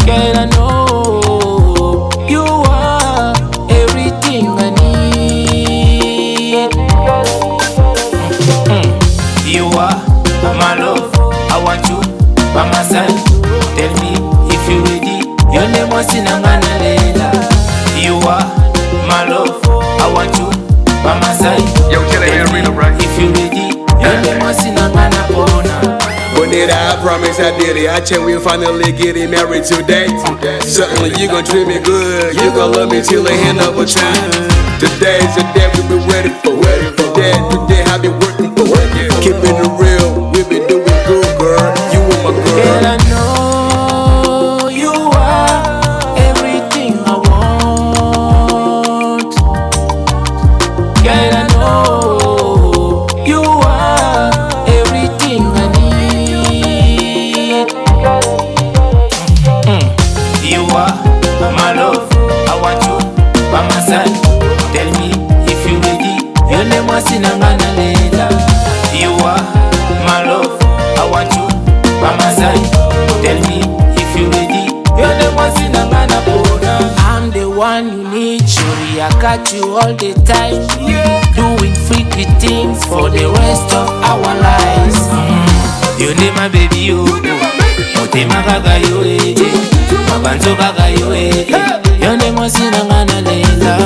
Girl, I know you are everything I need. You are my love, I want you by my side. Tell me if you ready. Your name was Sinangana Lela. You are my love, I want you by my side. Yo, tell me right? If you ready, your name was Sinangana Bona. When did I promise I did it? I check we finally getting married today. Certainly you gon' treat me good. You gon' love me till the end of a time. Today's the day we been ready for. Today I been working for. Keeping it real, we been doing good, girl. You and my girl. Girl, I know you are everything I want. Girl, I know you are everything I need. You are my love, I want you by my side. Tell me if you ready. Your name was Sinangana Lela. You are my love, I want you by my side. Tell me if you ready. Your name was Sinangana Bona. I'm the one you need, Shuri. I got you all the time. Doing freaky things for the rest of our lives. You need my baby, you. Motema gaga yo, mabanzo gaga yo, your name was Sinangana Lela.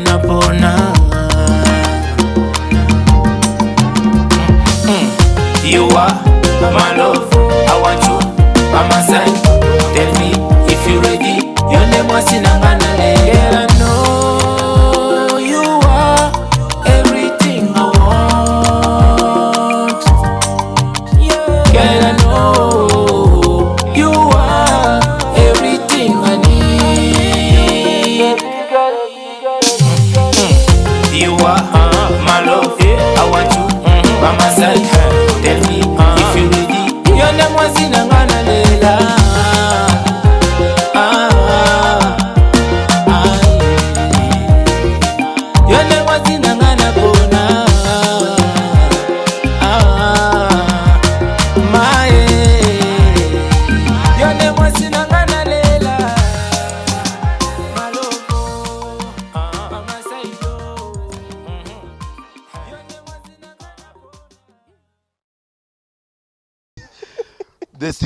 Napona. You are my love, I want you by my side. Tell me if you ready. Your name was Sinangana Lela. Girl, I know you are everything I want. Girl, I know you are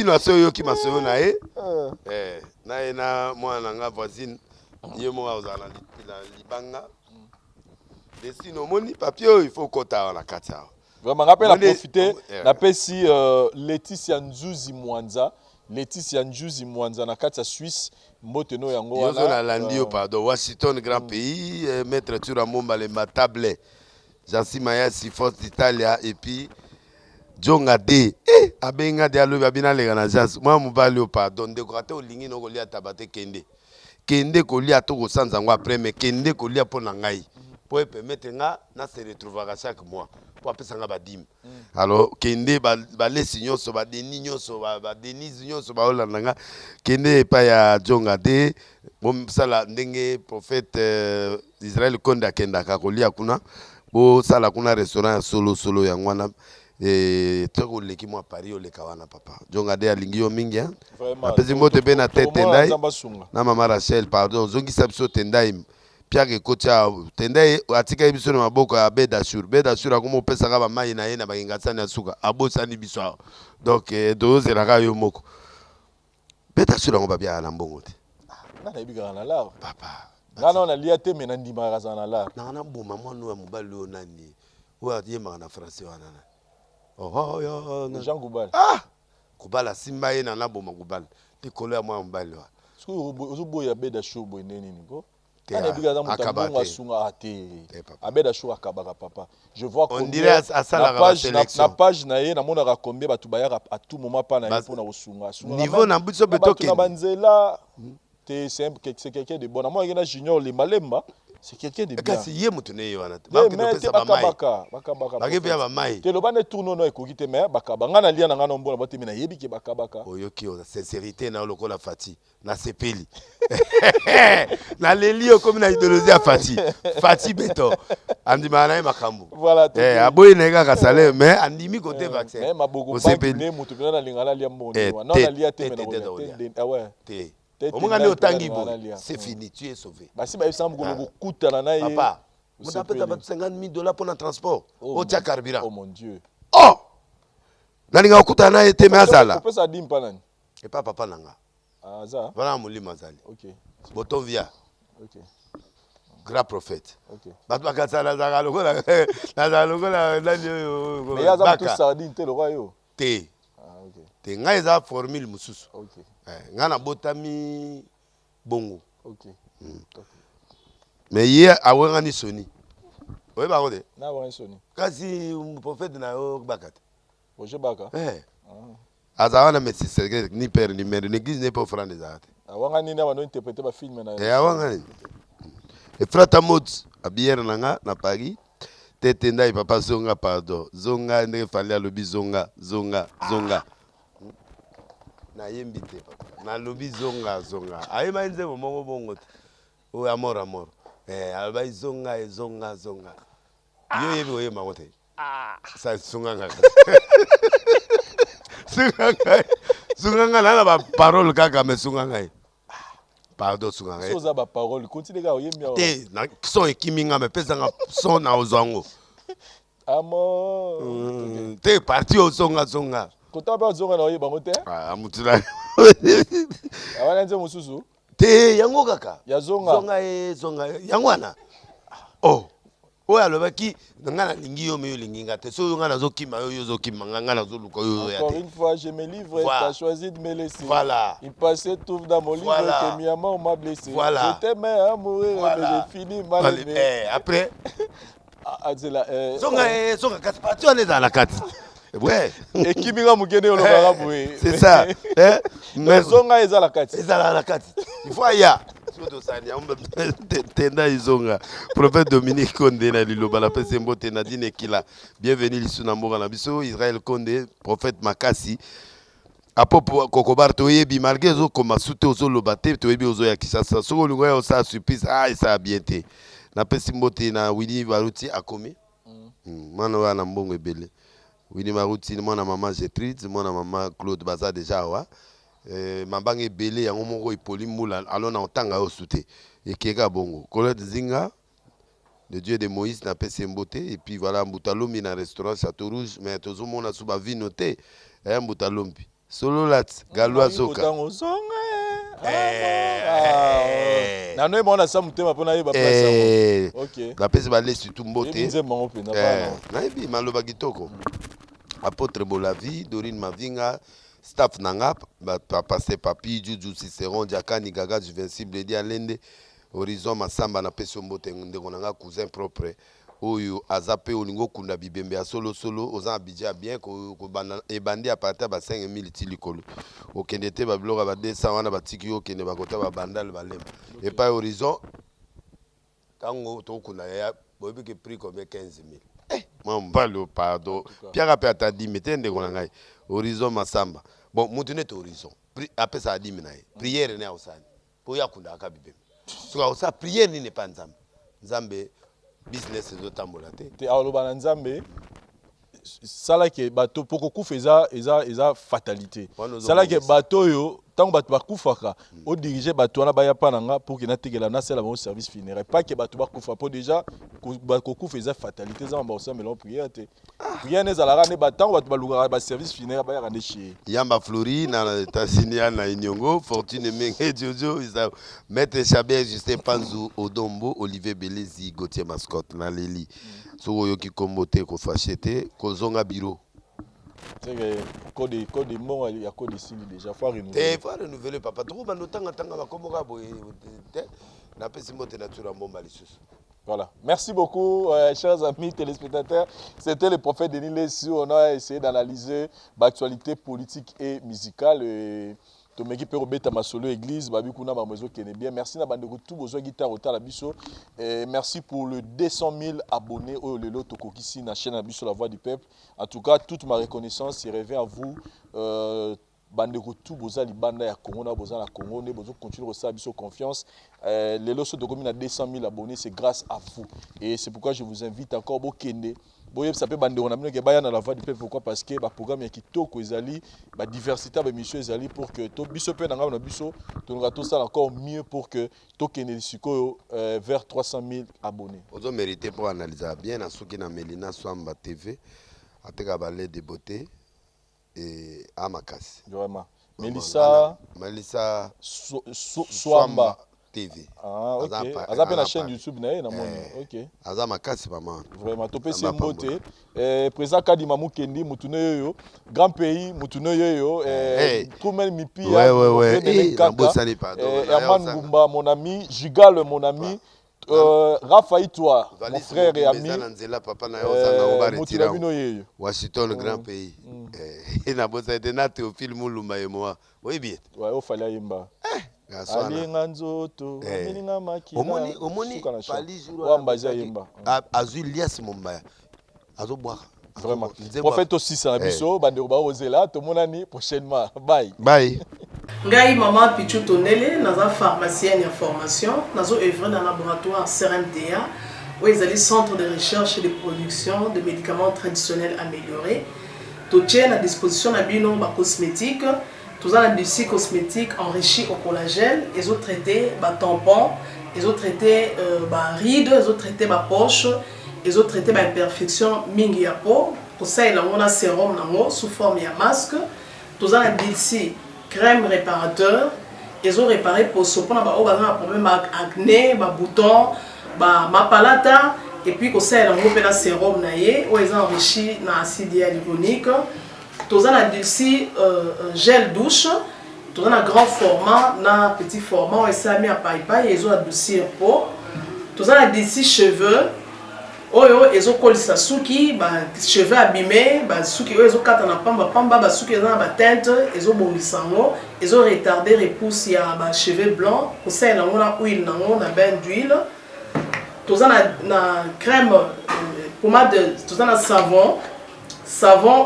bino asoyo ki masoyo na ye na ye na mwana nga voisine ye mo azala na libanga desino moni papier il faut kota na kati awa vraiment rappel à profiter na pesi Laetitia Nzuzi Mwanza na kati ya Suisse mboteno yango wana yozo na landi pardon Washington grand pays maître Tura Momba le matable Jansi Mayasi force d'Italia et puis Jonga de abenga de alobi abina lega na jazz moi mobali pardon décorateur olingi no kolia tabate kende kolia to ko sanza ngo après mais kende kolia po na ngai pour permettre nga na se retrouver chaque mois pour apesa nga badim alors kende ba les nyonso ba deni nyonso ba denise nyonso ba olanda nga kende pa ya Jonga de bom sala ndenge prophète Israël konda kenda ka kolia kuna bo sala kuna restaurant solo ya ngwana toko leki mwa Paris o leka wana papa Jonga de alingi yo mingi hein apesi mbote pe na tete ndai na mama Rachel pardon zongi sabso tendai piake kocha tendai atika biso na maboko ya Beda Shur akomo pesa ka ba mai na ye na bakinga tsani asuka abosani biso donc doze la ka yo moko Beda Shur ngo babia na mbongo te na ibika na la papa ngana na lia te mena ndima ka sana la na boma mwana wa mobali o nani wa yema na français wana oh yo Jean Goubal Goubal simba ye na boma Goubal likolo ya mwa mobali wa siko ozubo ya Beda Shur bo neni niko kana ibika za mutabonga sunga ate Beda Shur akabaka papa je vois on dirait à ça la page na ye na mona ka combien batu bayaka à tout moment pa na ye pona kosunga niveau na biso betoke na banzela c'est quelqu'un de bon moi il y a junior le malemba c'est quelqu'un de bien kasi ye mutune yo wana ba pesa ba mai ba ke ba mai te lo bane tourno no ekokite mais bakaba ngana lia na ngana mbona bote mina yebi ke bakabaka oyo ki o sincérité na lokola fati na sepeli na lelio comme na idéologie ya fati beto andima na makambo voilà aboyi na ka salé mais andimi côté vaccin mais maboko sepeli ne mutu bina na lingala lia mboni wana na lia te mena ah ouais te omonga ne otangi bo c'est fini tu es sauvé basi ba esambu ko kutana na ye papa on appelle ba $50,000 pour le transport au tia carburant oh mon dieu nalinga okutana na ye te mais azala pesa dimpa nani et pas papa nanga aza voilà mulima azali OK boton via OK grand prophète OK bato bakasala zaka lokola na lokola nani yo mais yaza tout sardine te le roi yo te OK te ngai eza formule mususu OK ngai na botami bongo OK mais ye awengani soni oye bako te na wa soni kasi prophète na yo bakate oje baka aza wana mais c'est secret ni père ni mère l'église n'est pas offrande ezaka te awanga nini aba no interpréter ba film na awanga et frata mot abiere nanga na Paris tete ndai papa zonga pardon zonga ndenge fali alobi zonga na yembi te papa na lobi zonga ayeba nze mongo bongo te o amor alba zonga yo yebi oye mango te sa zonga nga sunga na ba parole kaka mais sunga ngai pardon sunga ngai so za ba parole continue ka oyemi awa te na son ekiminga me pesa nga son na ozango amo te parti ozonga kota ba zonga na oyeba ngote amutula awana nze mususu te yango kaka ya zonga yango wana oyo alobaki nga nalingi yo me yo lingi nga te so yo nga nazokima yo ozokima nga nazoluka yo ya te encore une fois je me livre voilà. t'as choisi de me laisser voilà il passait tout dans mon livre voilà. que mi amant m'a blessé voilà. je t'aimais à mourir voilà. mais j'ai fini mal aimé après zonga kati parti wana ezala na kati ouais ekiminga mukende olobaka boye c'est ça mais zonga ezala kati il faut aya tenda izonga prophète Dominique Konde na liloba la pese mbote na dine kila bienvenue lisu na mboka na biso Israël Konde prophète Makasi apopo kokobar toyebi malgré zo koma sute ozo loba te toyebi ozo ya Kinshasa soko lingo ya sa surprise ça bien te na pese mbote na Winnie Baruti akomi mwana wana mbongo ebele Winnie Baruti mwana mama Gertrude mwana mama Claude baza déjà wa mambanga ebele yango moko ipoli mbula alo na otanga yo sute ekeka bongo Colette Zinga le dieu de Moïse na pese mbote et puis voilà Mbutalombi na restaurant Château Rouge mais tozomona suba vino te Mbutalombi Solo lat, Galwa Zoka. Nano ebona sa mutema pona yeba place. OK. La pese ba lesi tumbote. Nze mango pe na bana. Na ebi maloba kitoko. Apôtre Bolavi, Dorine Mavinga, staff nanga, pasteur Papi, Juju Cicéron, Diakani Gaga, Juvencible Dia Lende, Horizon Masamba na peso mbote ndeko nanga cousin propre. Oyo azape olingo kunda bibembe ya solo oza abidja bien ko banda ebandi a partir ba 5000 tilikolo. Okende te ba bloga ba 200 wana batiki okende bakota ba bandal balem. Et pas Horizon tango to kuna ya bobi ke prix comme 15000. Mambalo pardon. Pierre a ta 10 metende ko ngai. Horizon Masamba. Bon, mutune to Horizon. Après ça 10 minaye. Prière ne osani. Po ya kunda aka bibembe. So ça prière ni ne pas nzambe. Nzambe business ezotambola te te aloba na nzambe sala ke bato poko kufa eza fatalité sala ke bato oyo tango bato bakufaka o diriger bato wana baya pa nanga pour que natekela na sala ba service funéraire pas que bato bakufa po déjà bako kufa eza fatalité za ba osambela prière te prière ne zalaka ne batango bato baluka ba service funéraire baya rande chez Yamba Flori na Tasinia na Inyongo Fortune Menge Jojo isa Maître Chabert Justin Panzou Odombo Olivier Belezi Gauthier Mascotte na Leli so oyo ki kombote ko fachete ko zonga bureau. C'est que code mon il y a code ici déjà faut renouveler. Faut renouveler papa. Trop banotanga tanga bakomoka boye na pesi mote natura mbomba lisusu. Voilà. Merci beaucoup, chers amis téléspectateurs. C'était le prophète Denis Lessu. On a essayé d'analyser l'actualité politique et musicale. Tomeki pe robeta masolo église babi kuna ba maison kene bien. Merci na bande tout besoin guitare au la biso. Merci pour le 200 000 abonnés au lelo tokokisi na chaîne Abiso la voix du peuple. En tout cas, toute ma reconnaissance revient à vous. Bande tout boza libanda ya Congo na boza na Congo ne bozo continuer ça biso confiance. Les loso de commune à 200 000 abonnés, c'est grâce à vous. Et c'est pourquoi je vous invite encore au Kende. Boye ça peut bande on a mis que baya na la voix du peuple. Pourquoi? Parce que ba programme ya kitoko ezali ba diversité ba mission ezali pour que to biso pe na ngam na biso to nga tout ça encore mieux pour que to Kende siko vers 300 000 abonnés. Ozo mérité pour analyser bien na soki na Melina Swamba TV ateka balai de beauté et Amakas. Vraiment. Melissa Swamba TV. Ah, ok. Azape na chaîne YouTube na na moni. Ok. Azama kasi maman. Vraiment topé c'est mbote. Président Kadima Mukendi mutune yoyo, grand pays mutune yoyo tout même mipi. Ouais. Herman Ngumba mon ami, Gigal mon ami. Raphaël toi, mon frère et ami. Washington, grand pays. Et na bossa était na Théophile Moulumba et moi. Oui bien. Ouais, au fallait yimba. Alinga nzoto, alinga makina. Omoni pali jour. Wambaza yimba. Azu Elias Mombaya. Azo boire. Vraiment. Prophète aussi ça biso bande ba ozela to monani prochainement. Bye. Bye. Ngai maman Pichu Tonele, naza pharmacienne en formation, nazo œuvrer dans le laboratoire CRMDA, où ils allaient centre de recherche et de production de médicaments traditionnels améliorés. Tout tient à disposition de bino ba cosmétique, tout ça des cosmétiques enrichis au collagène, ils ont traité ba tampon, ils ont traité ba rides, ils ont traité ba poche, ils ont traité ba imperfection mingi ya peau, pour ça il a sérum nango sous forme ya masque, tout ça des crème réparateur, ils ont réparé pour ce qu'on a un problème avec acné, bouton, mapalata, et puis qu'on sait un sérum naïe, où ils ont enrichi dans l'acide hyaluronique. Tous on a d'ici gel douche, tous on a grand format, na petit format, et ça mis à paille, ils ont adouci un pot. Tous on a d'ici cheveux. Oyo ezo kolisa suki ba cheveux abîmés ba suki oyo ezo kata na pamba ba suki na ba teinte ezo bongisa ngo ezo retarder repousse ya ba cheveux blancs ko ça na ngona huile na ngona bain d'huile toza na crème pommade toza na savon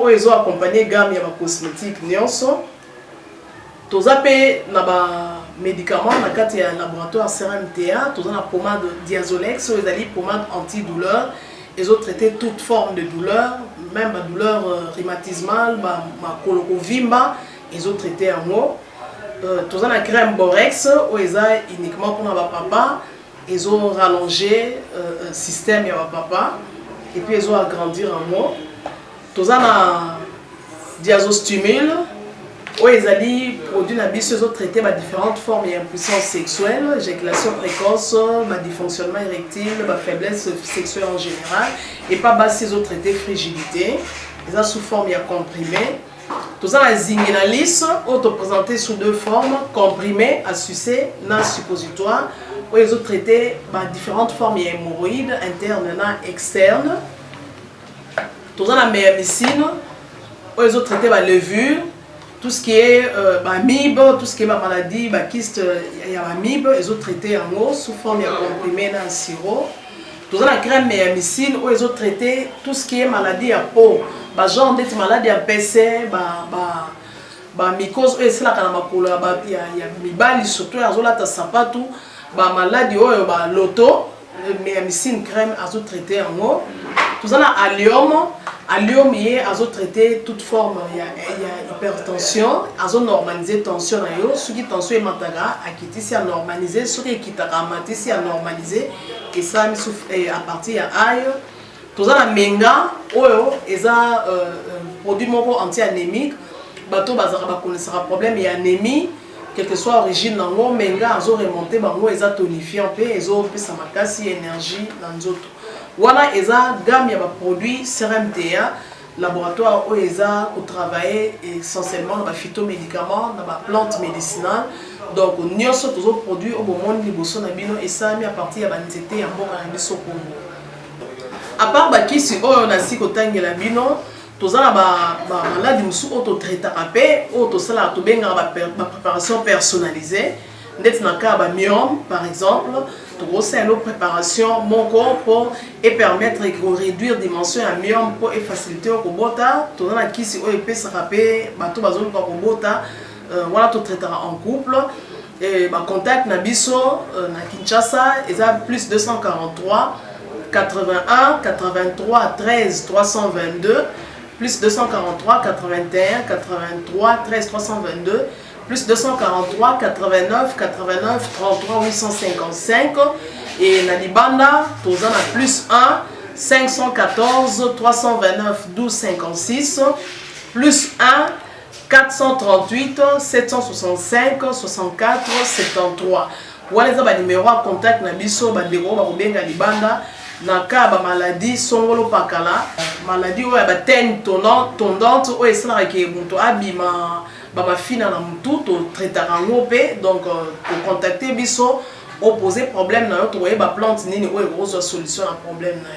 oyo ezo accompagner gamme ya ba cosmétique nyonso toza pe na ba médicaments na kati ya laboratoire CRMTA, tous na pommade Diazolex, ils ont pommade antidouleur, ils ont traité toute forme de douleur, même la douleur rhumatismale, ma colorovimba, ils ont traité en haut. Tous na crème Borex, où ils ont uniquement pour ma papa, ils ont rallongé le système ya papa, et puis ils ont agrandi en haut. Tous na Diazostimule, oyo ezali produit na biso ezotraite différentes formes ya impuissance sexuelle, éjaculation précoce, dysfonctionnement érectile, faiblesse sexuelle en général, et pas basi ezotraite frigidité, eza sous forme ya comprimé. Tout ça la zinguinalis, auto-présenté sous deux formes, comprimé à sucer, na suppositoire, où ils ont traité différentes formes hémorroïdes, internes et externes. Tout ça la médecine, où ils ont traité la levure, tout ce qui est MIB, tout ce qui est maladie, kyste, il y a MIB, ils ont traité en eau sous forme de comprimé dans le sirop. Tout ça la crème médecine, où ils ont traité tout ce qui est maladie à peau. Genre d'être malade à PC, mycose, c'est la canamacola, il y a mibali surtout, il y a la sapatou, maladie, l'auto, médecine crème, à traiter en eau. Tout ça, allium, il y a traiter toute forme, il y a hypertension, à normaliser tension, ce qui tension est mataga, à quitter si à normaliser, ce qui est quitte si à normaliser, et ça, à partir de aïe. Tout ça, la menga, c'est un produit anti-anémique. Bateau connaissera problème et anémie, quelle que soit l'origine, menga, ils ont remonté, ils ont tonifié, ils ont fait énergie dans les autres. Voilà, ils ont gamme de produits CRMTA, laboratoire où ils ont travaillé essentiellement dans les phytomédicaments, dans les plantes médicinales. Donc, nous avons tous les produits au monde et ça mis à partir de l'anxiété et de Congo. À part bakisi oyo na siko tangela bino tozala ba maladi musu auto traiter apé auto sala to benga ba préparation personnalisée ndeti na ka ba myome par exemple to grossir une préparation mon corps pour et permettre de réduire dimension à myome pour et faciliter au kobota tozala kisi oyo pesa rapé bato bazoni ko kobota voilà to traitera en couple et ba contact na biso na Kinshasa eza plus 243 81 83 13 322 plus 243 81 83 13 322 plus 243 89 89 33 855 et na libanda toza na plus 1 514 329 12 56 plus 1 438 765 64 73 voilà ça ba numéro à contact na biso ba ndeko ba kobenga libanda na ka ba maladie songolo pakala maladie oya ba teigne tondante o esala ke muto abima ba mafina na mutu to traitera ngope donc pour contacter biso opposer problème na yo to ba plante nini o e solution à problème na